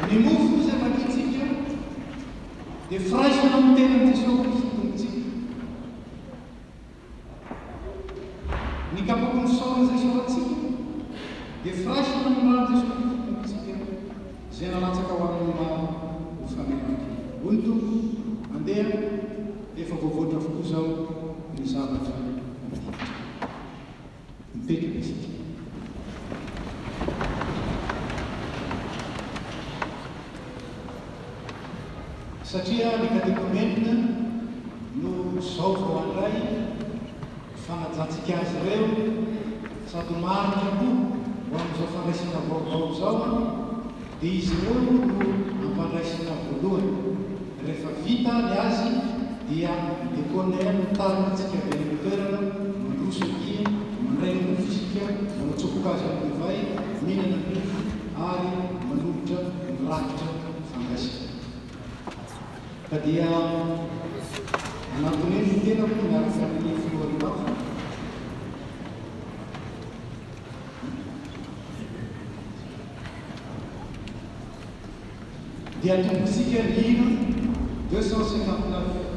Ny mofo izay manitsika dia firaisana amin'ny tenan'i Jesosy Kristy tompontsika. Ny kapoko ny saona izay soratsika dia firaisana amin'ny rano Jesosy Kristy tompontsika izay nalatsaka ho amin'ny maro ho fametraka. Hoy ny tompo, mandeha efa voavoatra avokoa izao ny zavatra mipetraka isika. Satria ny katekomenina no zao vao andray fanajantsika azy ireo sady marika koa ho amin'izao fandraisana vaovao zao dia izy ireo no ampandraisana voalohany. Rehefa vita ny azy dia dekonera mitarinatsika avy any toerana mandroso dia mandray ny fisika manatsofoka azy amin'ny divay mihinana nify ary manolotra mirakitra fandraisana. Ka dia anatin'iny ny tena koa miaraka amin'ny filohan'ny hafa dia atombontsika ny hina 259. Amen.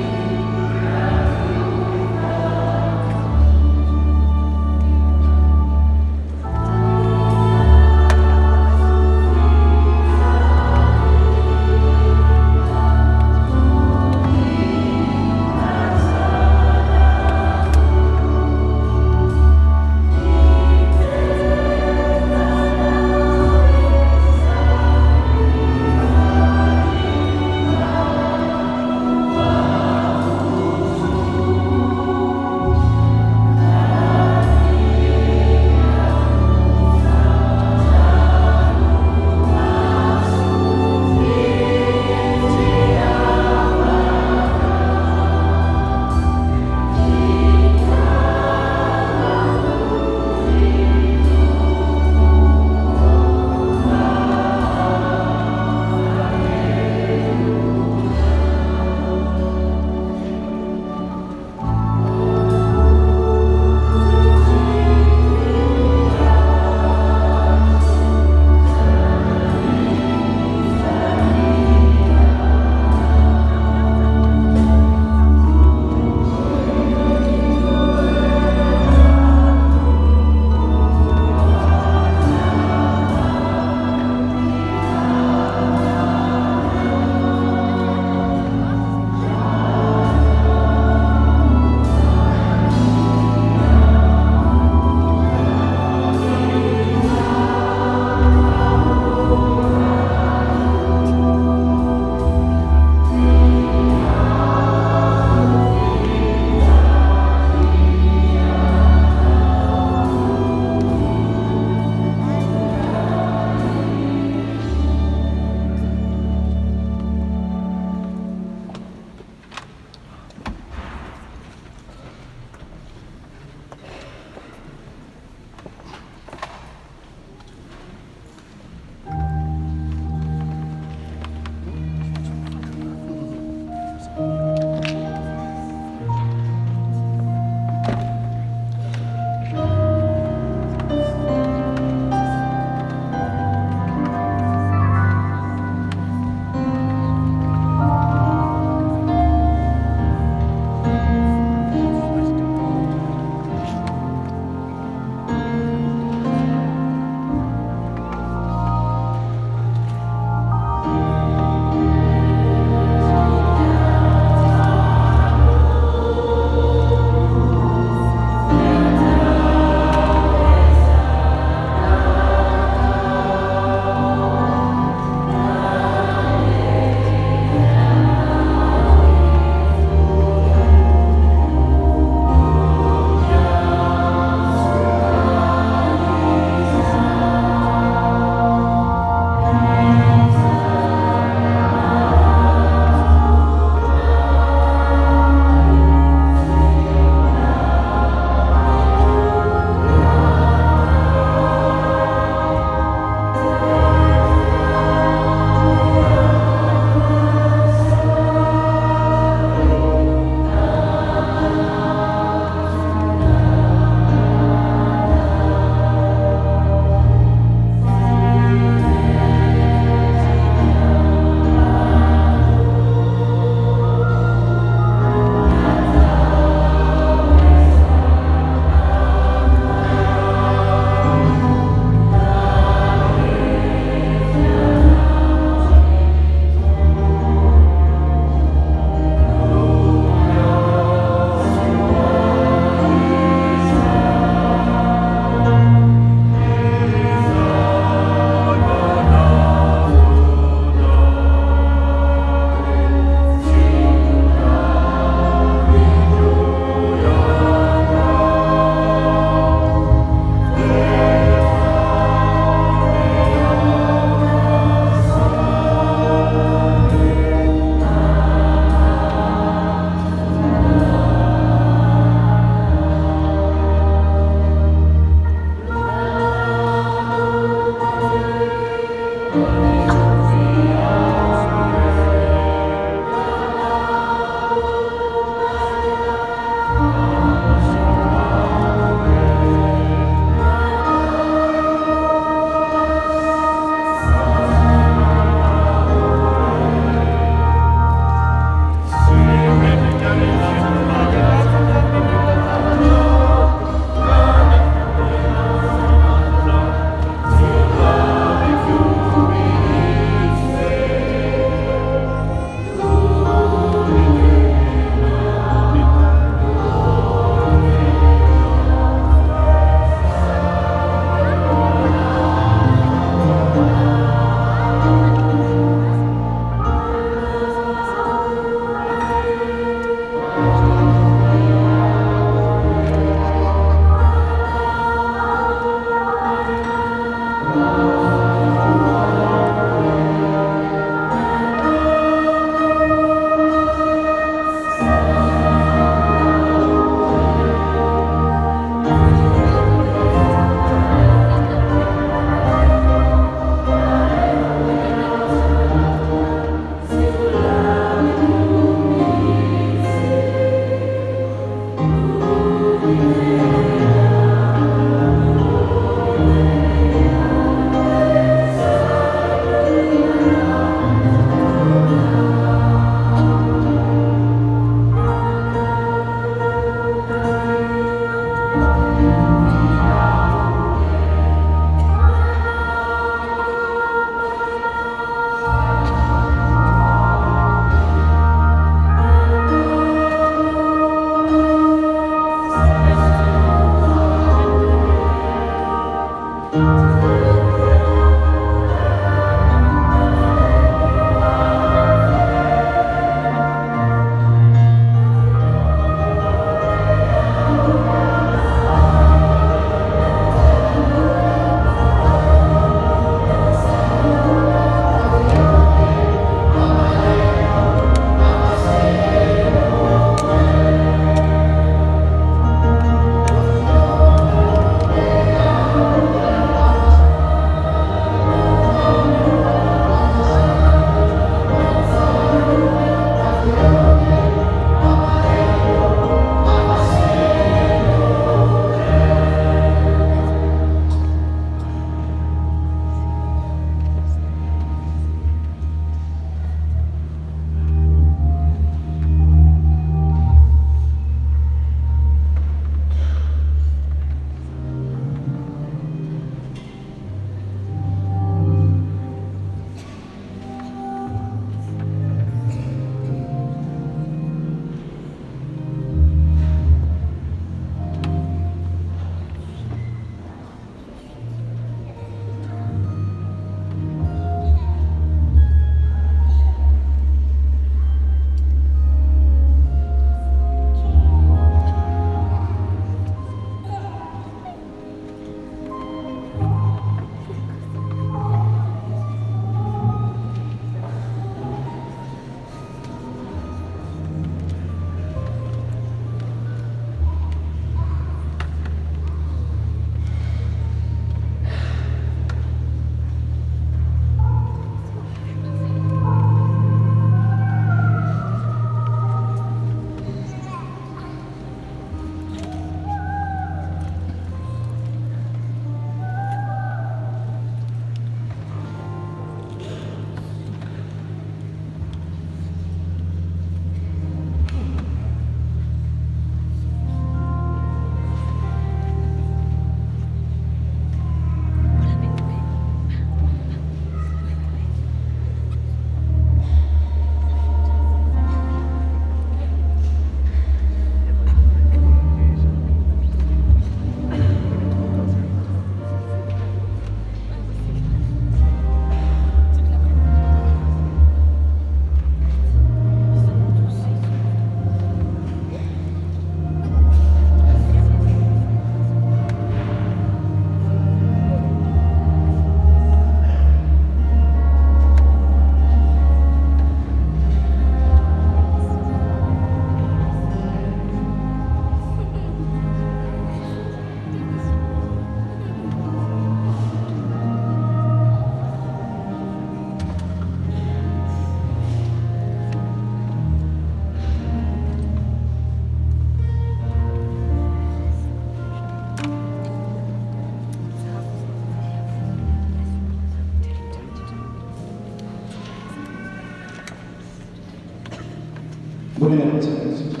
Boleh dilaksanakan saja.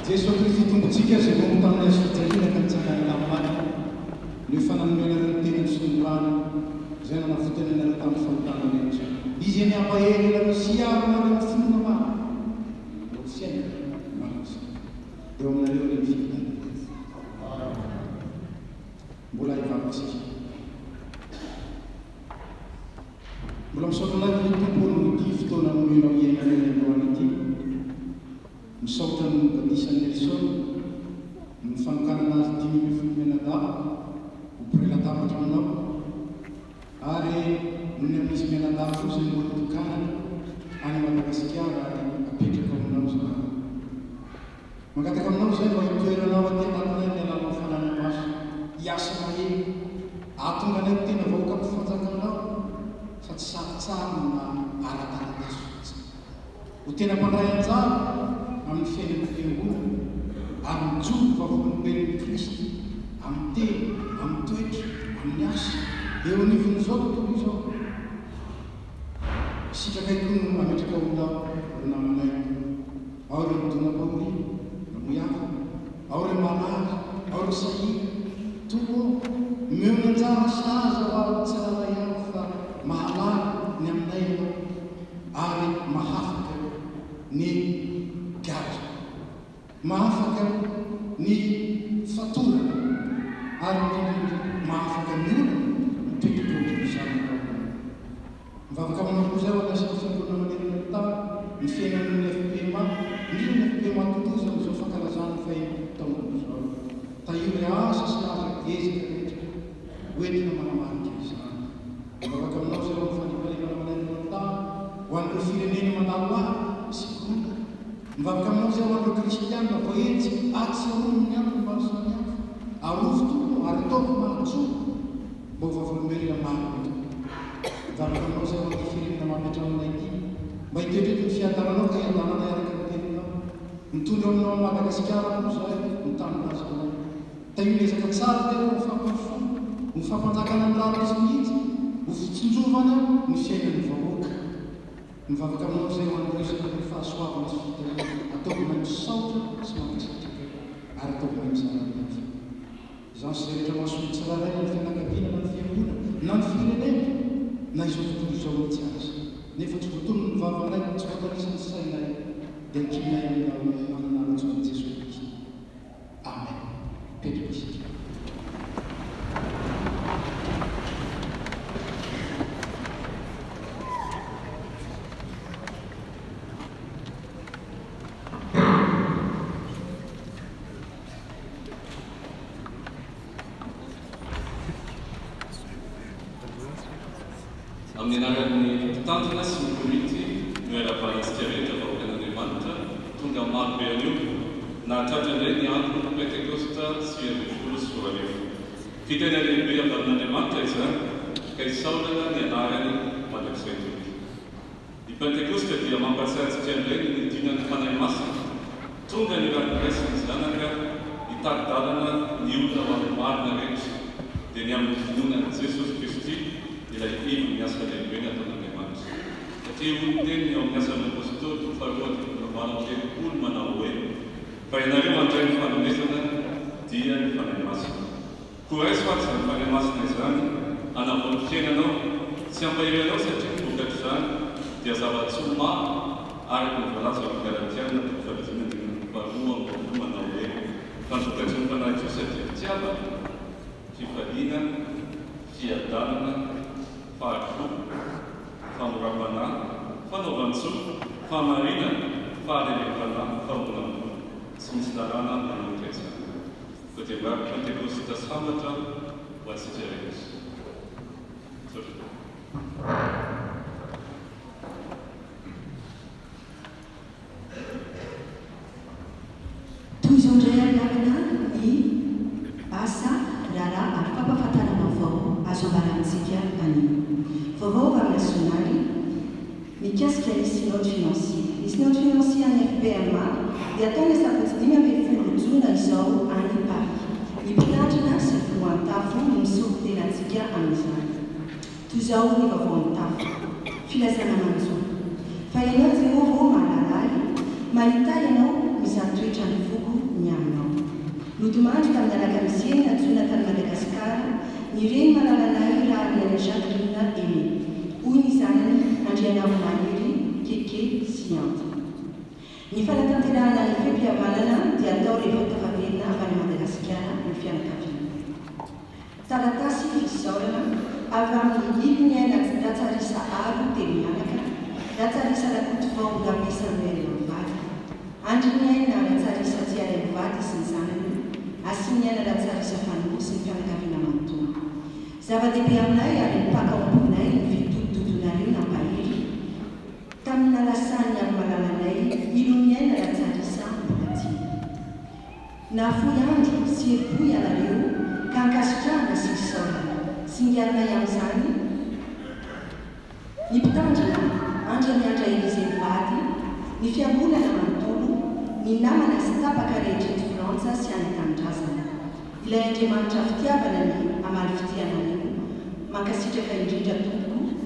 Yesus Kristus tumbutsika sebelum tanah sejalan akan cahaya lamanya. Lefanan menaran tinan sumban, jangan nafutan menaran tamfaltan menaran. Di sini apa yang dalam siap menaran semua. Siap manusia. Dia menarik oleh kita. Mulai vaksin. Belum suatu lagi itu pun gifto na mino yang ada di bawah itu. Musautan batisan Nelson, mufangkan nas timi menada, uprelata macam are menemis menada fusin bukan, ane Madagaskar are apik kamu nama. Maka kamu nama saya kalau itu era nama dia tangan yang nama fanan mas, yasmai, atung kan itu na vokap fazakan nama. Sama arah-arah tersebut. Utina pandayan zam, am fiel keunggulan, am jumpa pembeli Kristi, am te, am tuit, am nyas, deuni funzot tu biso. Sika kai kunu am itu kau dah nama lain. Orang tu nak beri, namuyak, orang mana, orang sahih, tu mengenal sah jawab saya. Mahalan yang lain ari mahafkan ni gaji, mahafkan ni fatura, ari mahafkan ni tiga sama. Vamos kamu museu ada sesuatu nama dia tak, mesti yang ni FPM tu tu so fakar zan fai tahu museu. Tahu ya sesuatu yes wait nama mana kisah. Kalau kamu nak seorang fani balik mana mana wan berfirman ini matawa segunda. Kalau kamu nak seorang Kristian apa itu aksinya bahasanya. Aruf tu artok maju bawa formuli nama itu. Kalau kamu nak seorang berfirman nama macam lagi, baik itu siapa nak kaya tanah yang kita untuk orang Madagaskar pun saya untuk masalah. Tapi ni saya kesal dia ufapantakan dalam sendiri. Ufinjuvana mishena nivahoaka mivavaka aminao zay hoan'ny resaka ny fahasoavana sy fitahia ataoko mahay misaotra sy mampisatrika ary ataoko mahay mizara mihitsy. Izany sy rehetra mahasoa tsiraray ny fianakaviana na ny fiangonana na ny firenena na izao tontolo izao mihitsy azy. Nefa tsy voatono ny vavanay tsy voatanisany sainay dia nikinay amin'ny mananaratsoan'i Jesosy Kristy. Amen. Petrika isika. Amin'n'anaran'ny tanjona sy ny komity noeram-panasika rehetra vahoakan'Andriamanitra tonga maro be anio nahatratra indray ny andro Pentekosta sy 2024. Fitena lehibe avy amin'Andriamanitra izany ka isaorana ny anarany mandrakizay tokoa. Ny Pentekosta dia mampatsiahy antsika indray ny nidinan'ny fanahy masina tonga ny ranoraisiny zanaka hitady-dalana ny olona ho amin'ny marina rehetra dia ny amin'ny finoanan'i Jesosy Kristy ilay ivo miasa lehibe ny ataon'Andriamanitra. Satria olony teny ao amin'ny asan'ny apôstôly faharoa manao hoe fa ianareo andray ny fanonesana dia ny fanahy masina. Koa raiso fa tsy ny fanahy masina izany hanavao ny fiainanao tsy hampahiranao satria ny vokatra izany dia zava-tsoa maro ary ny voalaza amin'ny Galatiana faharoa manao hoe fanjokatry ny fanahy kosa dia fitiavana, fifaliana, fiadanana, faharoa, famorapana, fanaovan-tsoa, famarinana, fahalelevana, famolambola, sy misy lalàna manao izany. Koa dia mba Pentekosta sambatra ho antsika rehetra. Toizondray alalana ny asa raharaha ary fampahafantarana vaovao azo ambarantsika anio. Vaovao nasionaly mikasika ny synode financier. Ny synode financier any FPMA dia ataony sabotsy 5 jona izao any Paris. Mipilatrana sy voan-tafo no misoritelantsika amin'izany. Toy izao ny vaovao ny tafo. filazana manzo. Fa ianao Jehova malalay, mahita ianao mizatoetra ny foko ny aminao. Nodomandry tamin'ny alakamisy natsoina tany Madagasikara, ny reny malalanay raha ny Jacqueline Aimé, hoy ny zanany Andrianavo Mahery, Keke sy Anta. Ny fanatanterahana ny fiam-pihavanana dia atao rehefa tafaverina avy any Madagasikara ny fianakaviana. Taratasy fisaorana avy amin'ny ilony aina Ratsarisa Aro telo mianaka, Ratsarisa Lakotovao Gabe Samuel Mivady, andriny aina Ratsarisa Tsiara Mivady sy ny zanany, asiny aina Ratsarisa Fanory sy ny fianakaviana manontolo. Zava-dehibe aminay ary mipaka ao ambonay ny fitodidodonareo nampahery. Tamin'ny nalasany amin'ny malalanay, ilony aina Ratsarisa Mivady. Nafoy andro sy epoy anareo ka ankasitrahana sy isaorana. Singiarana amin'izany, ny mpitandrina Andriamiandra Elize Mivady, ny fiangonana manontolo, ny namana sy tapaka rehetra eto Frantsa sy any tanindrazana. Ilay Andriamanitra fitiavana ny amaly fitianareo, mankasitraka indrindra tompoko,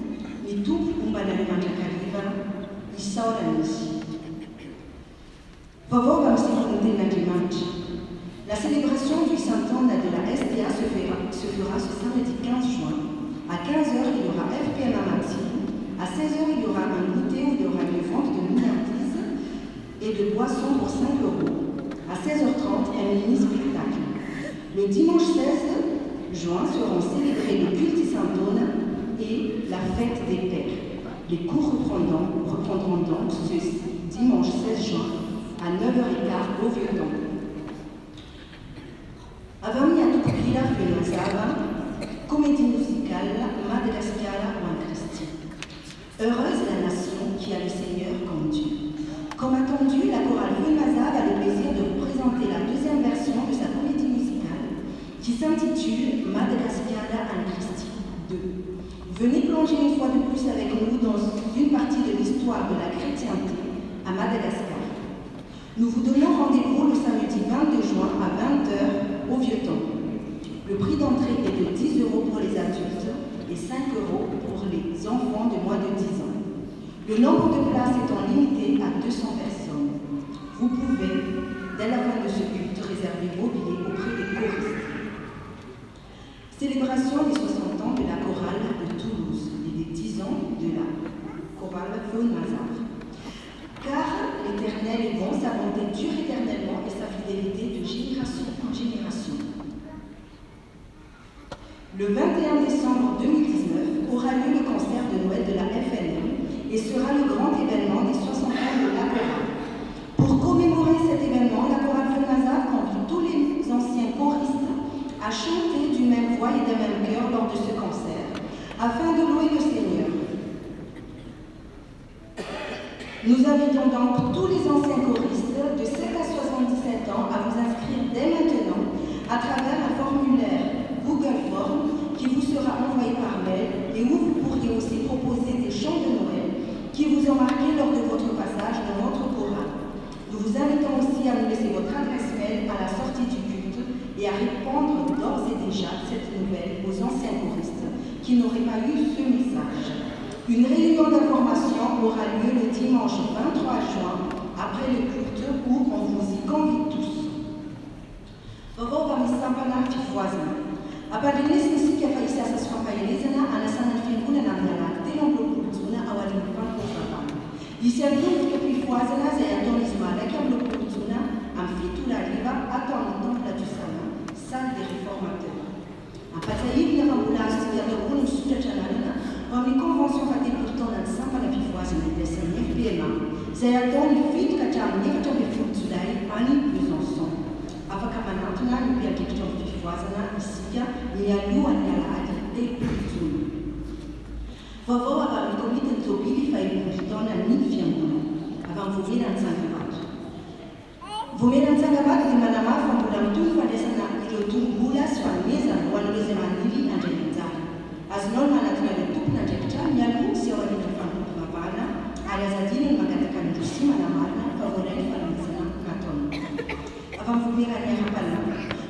ny tompo ombanareo mandrakariva, isaorana izy. Vaovao amin'ny secondaire. La célébration du 100 ans de la SDA se fera ce samedi 15 juin. À 15h, il y aura FPM à Maxime. À 16h, il y aura un goûter où il y aura une vente de mignardises et de boissons pour 5 €. À 16h30, un mini-spectacle. Le dimanche 16 juin seront célébrés le culte Saint-Donne et la fête des pères. Les cours reprendront donc ce dimanche 16 juin à 9h15 au Vieux-Temps. Avevamo Tukupira Fenazava, comédie musicale Madagascar ou en Christi. Heureuse la nation qui a le Seigneur comme Dieu. Comme attendu, la chorale Fenazava a le plaisir de vous présenter la deuxième version de sa comédie musicale qui s'intitule Madagascar en Christi 2. Venez plonger une fois de plus avec nous dans une partie de l'histoire de la chrétienté à Madagascar. Nous vous donnons rendez-vous le samedi 22 juin à 20h au Vieux-Temps. Le prix d'entrée est de 10 € pour les adultes et 5 € pour les enfants de moins de 10 ans. Le nombre de places étant limité à 200 personnes. Vous pouvez, dès la fin de ce culte, réserver vos billets auprès des choristes. Célébration des 60 ans de la chorale de Toulouse et des 10 ans de la chorale Feu-Mazar. Car l'Éternel est bon, sa bonté dure éternellement et sa fidélité de génération en génération. Le 21 décembre 2019 aura lieu le concert de Noël de la FNM et sera le grand événement des 60 ans de la chorale. Pour commémorer cet événement, la chorale Feu-Mazar convie tous les anciens choristes à chanter d'une même voix et d'un même cœur lors de ce concert, afin de louer le Seigneur. Nous invitons donc tous les anciens choristes de 7 à 77 ans à vous inscrire dès maintenant à travers un formulaire Google Form qui vous sera envoyé par mail et où vous pourriez aussi proposer des chants de Noël qui vous ont marqué lors de votre passage dans notre chorale. Nous vous invitons aussi à nous laisser votre adresse mail à la sortie du culte et à répondre d'ores et déjà cette nouvelle aux anciens choristes qui n'auraient pas eu ce message. Une réunion d'information aura lieu le dimanche 23 juin après le culte où on vous y convie tous. Vovó vamisampana fifuazana. Apadilisi msiki afaisa saswampaelezana anasana finguna na mnala telo blokulutuna awali mpango fapana. Isiandufu fifuazana zayadonis malaka blokulutuna amfitura riva attend le temple du Salin, salle des réformateurs. Apataïvi na mambulasi ya dokunu suta chanalana. Une convention faite pourtant dans le sang à la fifoise de l'SNF PMA, c'est à ton fit que tu as mis que tu as fait tout d'ailleurs, Annie Besançon. Après que maintenant, il y a quelque chose de fifoise, ici, il y a l'eau à la des plus. Vovó avait commis un topi, il fallait pour ton ami fiamouna, avant vous venir dans Sangabat. Vous venez dans Sangabat, et Manama, quand vous l'avez tout, il fallait s'en aller au tour boula sur la maison, ou à le zemanili, en général. As non manatuna de tup na jekta nyalu si wali mfano mapana alazadini makataka ndusima na marna favorel fanisana naton. Avant vous venir à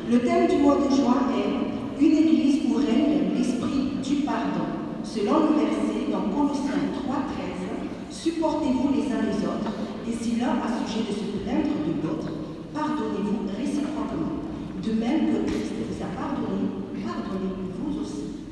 le thème du mois de juin est une église où règne l'esprit du pardon, selon le verset dans Colossiens 3, Supportez-vous les uns les autres, et si l'un a sujet de se plaindre de l'autre, pardonnez-vous réciproquement. De même que Christ vous a pardonné, pardonnez-vous aussi.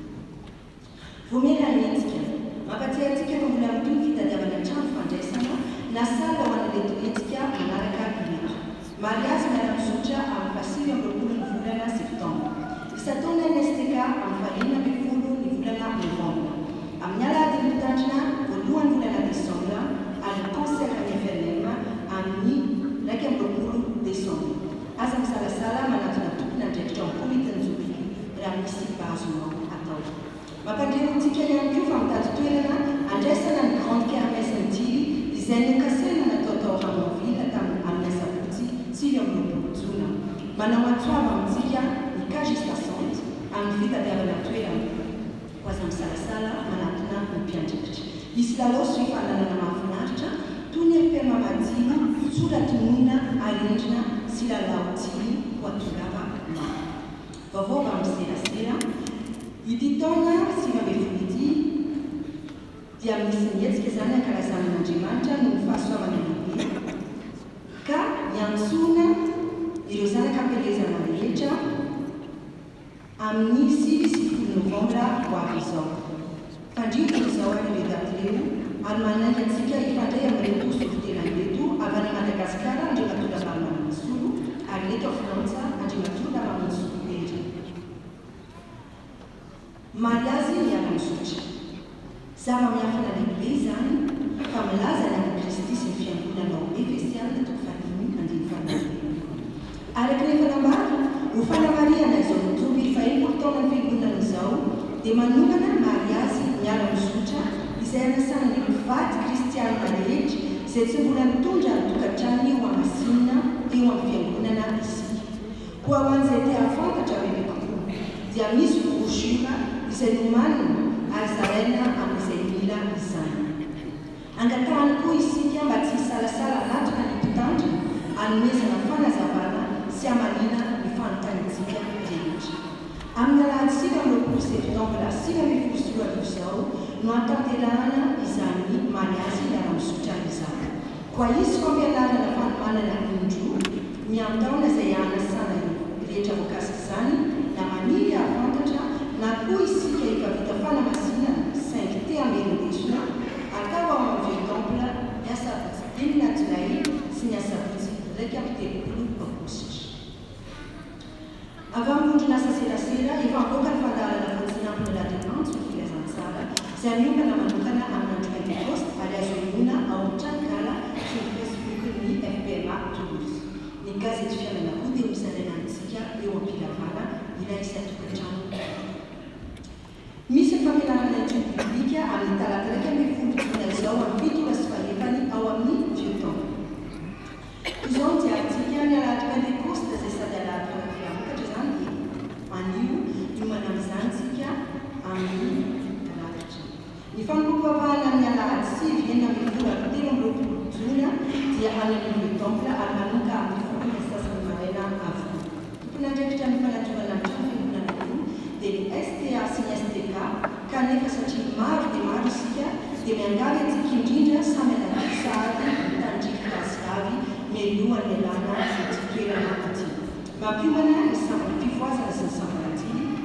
Vumilia yetika, mapati yetika kumula mtu fita dabana chanfu anjesana, na sala wanaletu yetika manaraka kilitu. Marias na msucha amfasiri mlokulu nifulana Septemba. Isatona nesteka amfalina bifulu nifulana Novemba. Amnyala dilutanjna, voluan nifulana Desemba, al cancer anefelema, amni, laki mlokulu Desemba. Azam sala manatuna tukina jekiton kumitan zupi, ramisi bazuma atau. Mapandiro tika yangu famtatu tuelana, anjesana ni grande kermesse antili, izeni kasena na toto hamovila tam amnesa puti, silio mlopulutuna. Manawatwa mtika ni kajista sonti, amfita devana tuelana. Wazam sala manatuna mpianjekti. Islalo suifana na mafunarcha, tunye pema madina, sura tununa, alinjna, sila lautili, watugava ma. Vavo vamsira, iditona sima befuliti, diamnisinietske zana karazana najimanta, nufaswa manalibi, ka yansuna, ilozana kapeleza maleja, amnisi Novembra wavizo. Panjit usawa ni vedatleu, almana yatsika ifadaya mretu surtela yetu, avana Madagascar anjimatuda mama msuru, agleto Franza anjimatuda mama msuru eji. Mariazi ya msuchi. Sama miafana l'Église, famelaza na Christi se fiancuna no efesial de tufadimi andinfadami. Aleknefanambari, ufana Maria na izonutubi fa important na figuna nizao, de manumana Mariazi nyala msucha, isayana sana ni kufat Christian marriage, setsibula ntunja tukachani wa masina, iwa mfiancuna na isi. Kwa wanzete afanta chabebe kupu, diamisu kushima, isenumani, alzarena amisenila isani. Angatana kuisikia batisa la sala natu na niputanja, anmeza na fana zabana, siamalina nifantani tika jeji. Amnala atsika mlopu septembra, sika mifusiwa lusao, nuatantelana izani, mariazi ya msucha izani. Kwa isi kombelana na fanmana na inju, miantauna zayana sana reja vokasizani, na manili afantaja, na kuisikia ikavitafana masina, sankte amerendeshna, akawa mavio templa, ya sabuti dini na tulai, sinya sabuti, rekapite kulu okusish. Avant de la sera, il va encore fandala la fontina pour la demande, qui les ansala, c'est un nouvel amanukana à un post, à la journée, à un chankala, sur Facebook, ni FPMA, Toulouse. Ni gazette fière la route de Moussane Nantika, et au Pilavana, il a essayé de faire. Mise famille la relazione pubblica all'Italia perché mi fu nel suo ambito la sua evani a ogni giorno. Usonti artigliani alla di costa se sta dalla fiamma che gianti andiu di manamzanzia andiu dall'altra. Mi fanno proprio la mia lazzi viene a mi fu la prima produzione di anni di templa al manuka di fu questa settimana a fu. Una gente mi fa la giornata dele STA STK, cane fasaci mar de marisia, de mengare tikindinja samela sadi, tanjika slavi, melua nelana, tikela nakati. Ma più mana è sempre più forza la sensazione,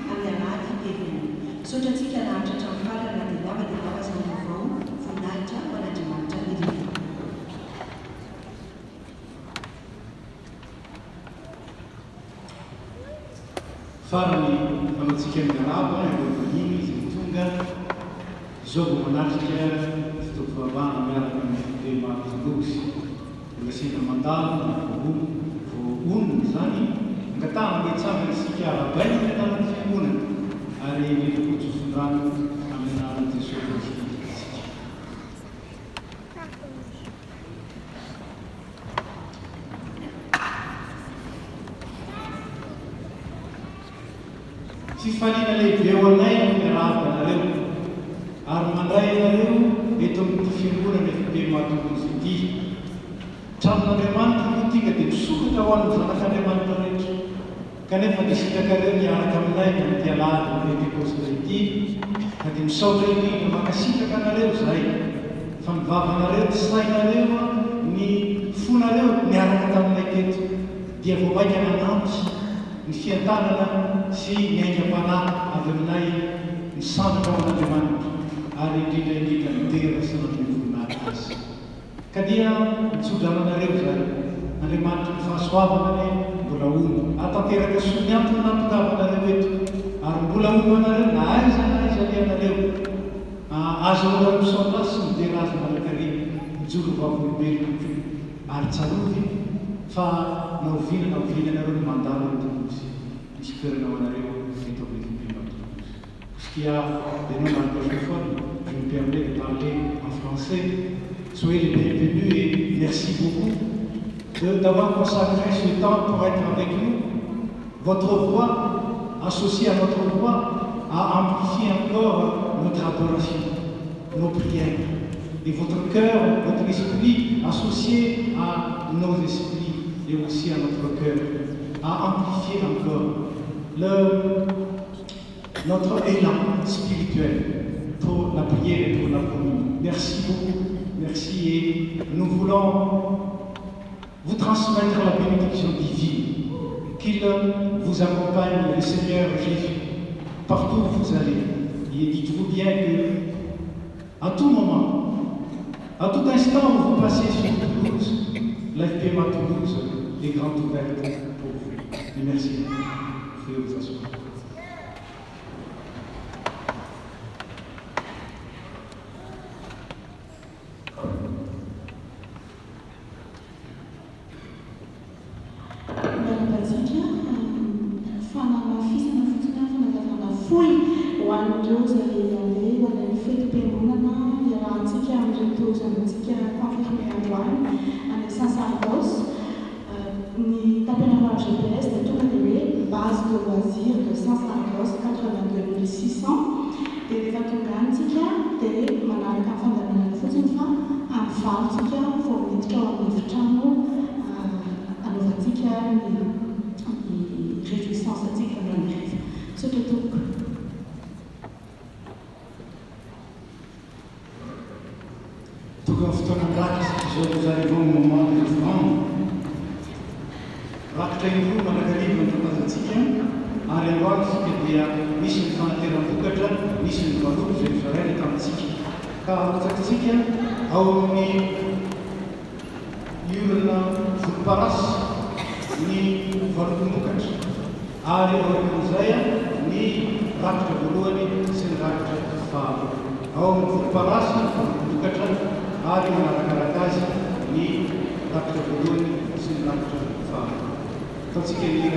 ammirati e veni. Soggetti che hanno già fatto la dinama di base nel fuoco, funata, managimanta e di farmi fanatiken araba e volini zintunga zogo monarchia sto provando miarka me ma tadus ngasina mandal un zani ngata ngi tsama sikia bani na tsuna ari ni kutu sundrano amena na tsuko si falina le veonai ne rapa na leu armandai na leu e to figura ne be ma to siti chamna de man muti ke te suku tawan sana kane man tare kane pa sita kare ni ana kamnai ne te ala ne te kositi kadim sobre ni makasita kana leu sai fa nivavanareo tsy sainareo ny fonareo miaraka taminay teto dia voabaika nanampy ny fiantanana sy ny aingam-panahy avy aminay misandoka ao an'Andriamanitra ary indrindra mitera sy nanamivoninahy azy ka dia mitsodrananareo zany Andriamanitra ny fahasoavana ny mbola omba atanteraka soa ny antony nampitavanareo eto ary mbola ombanareo na aiza aleanareo azo ola misaotra sy midera azy malakary mijoro vavolombelona ary tsarovy fa naovinanareo ny mandalo ny tomosy misy toeranao anareo eto amin'ny fimbinao tomosy ce qui a des noms anglophones, je me permets de parler en français. Soyez les bienvenus et merci beaucoup d'avoir consacré ce temps pour être avec nous. Votre voix, associée à notre voix, a amplifié encore notre adoration, nos prières. Et votre cœur, votre esprit, associé à nos esprits et aussi à notre cœur, a amplifié encore notre élan spirituel pour la prière et pour la communion. Merci beaucoup, merci, et nous voulons vous transmettre la bénédiction divine, qu'il vous accompagne, le Seigneur Jésus, partout où vous allez. Et dites-vous bien que, à tout moment, à tout instant où vous passez sur Toulouse, l'FPMA Toulouse est grande ouverte pour vous. Et merci. Vous pouvez vous asseoir. GPS de Tourné, base de loisirs de Saint-Carlos, 82 600, Televatungantica, Tele, Manarka Fondamental Futinfa, Amfartica, Fornitor, Nifchano, Anovatica, et Réjouissance Attique, Manarif. Ce que tout. Tout comme c'est un acte, nous arrivons au moment de l'offrande. Rakotra iny roa manakarivo ny fampazantsika ary androany sika dia misy ny fanateram-bokatra, misy ny valopy zay zaraina tamintsika ka tsakitsika ao amin'ny iorina volomparasy ny valopim-bokatra ary ao amin'izay ny rakotra voalohany sy ny rakotra faharoa. Ao amin'ny volomparasy ny valopim-bokatra ary manarakaraka azy ny rakotra voalohany sy ny rakotra faharoa. Então, se queria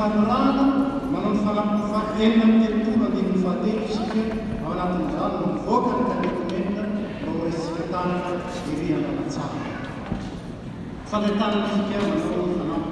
fanorana manao ny enina amin'ny telopolo andininy fahatelo isika ao anatin'izany no mivoaka ny katekomenina mba ho resitsika tanana iriana tsara fanentanana isika manao fanampy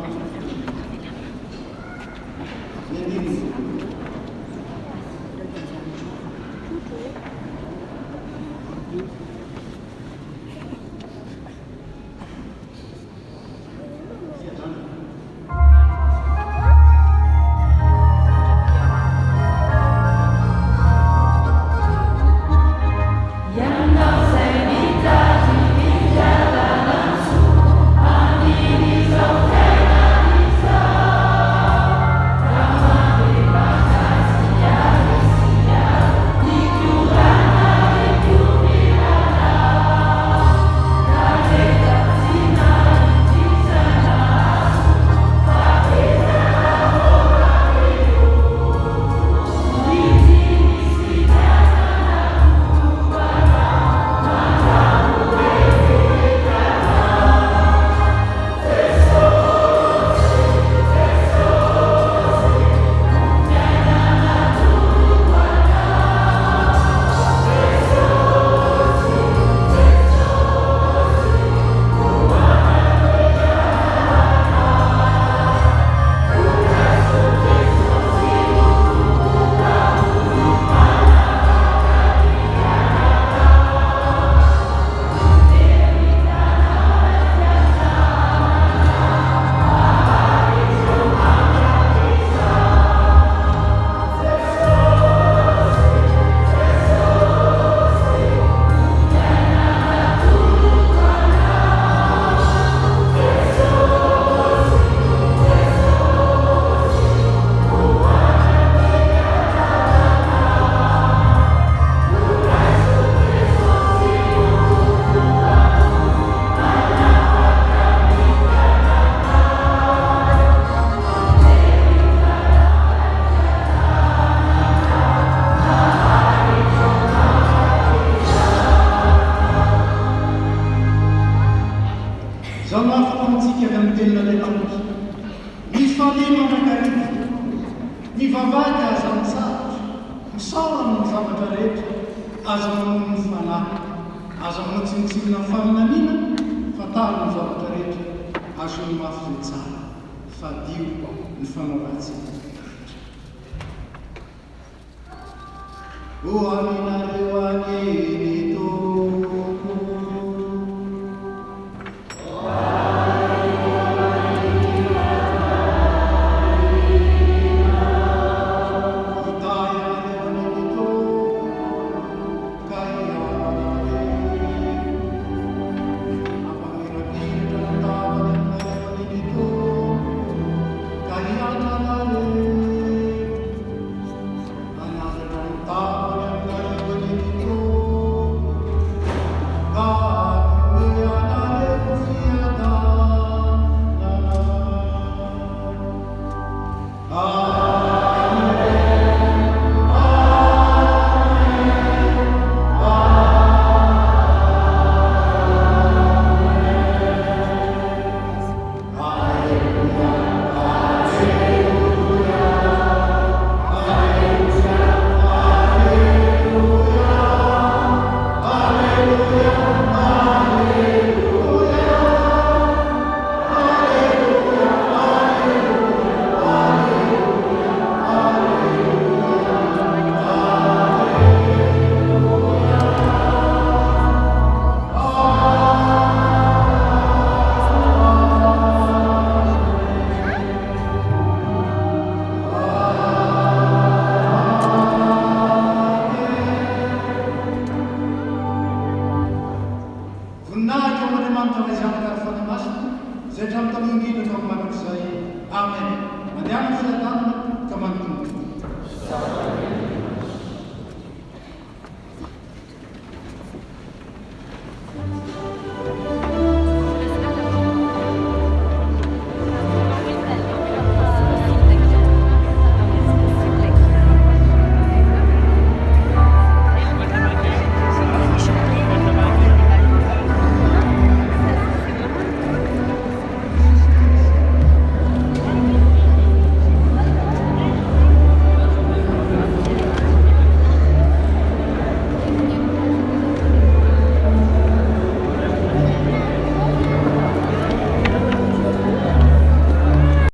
Amen. Mandiamo sulla donna, come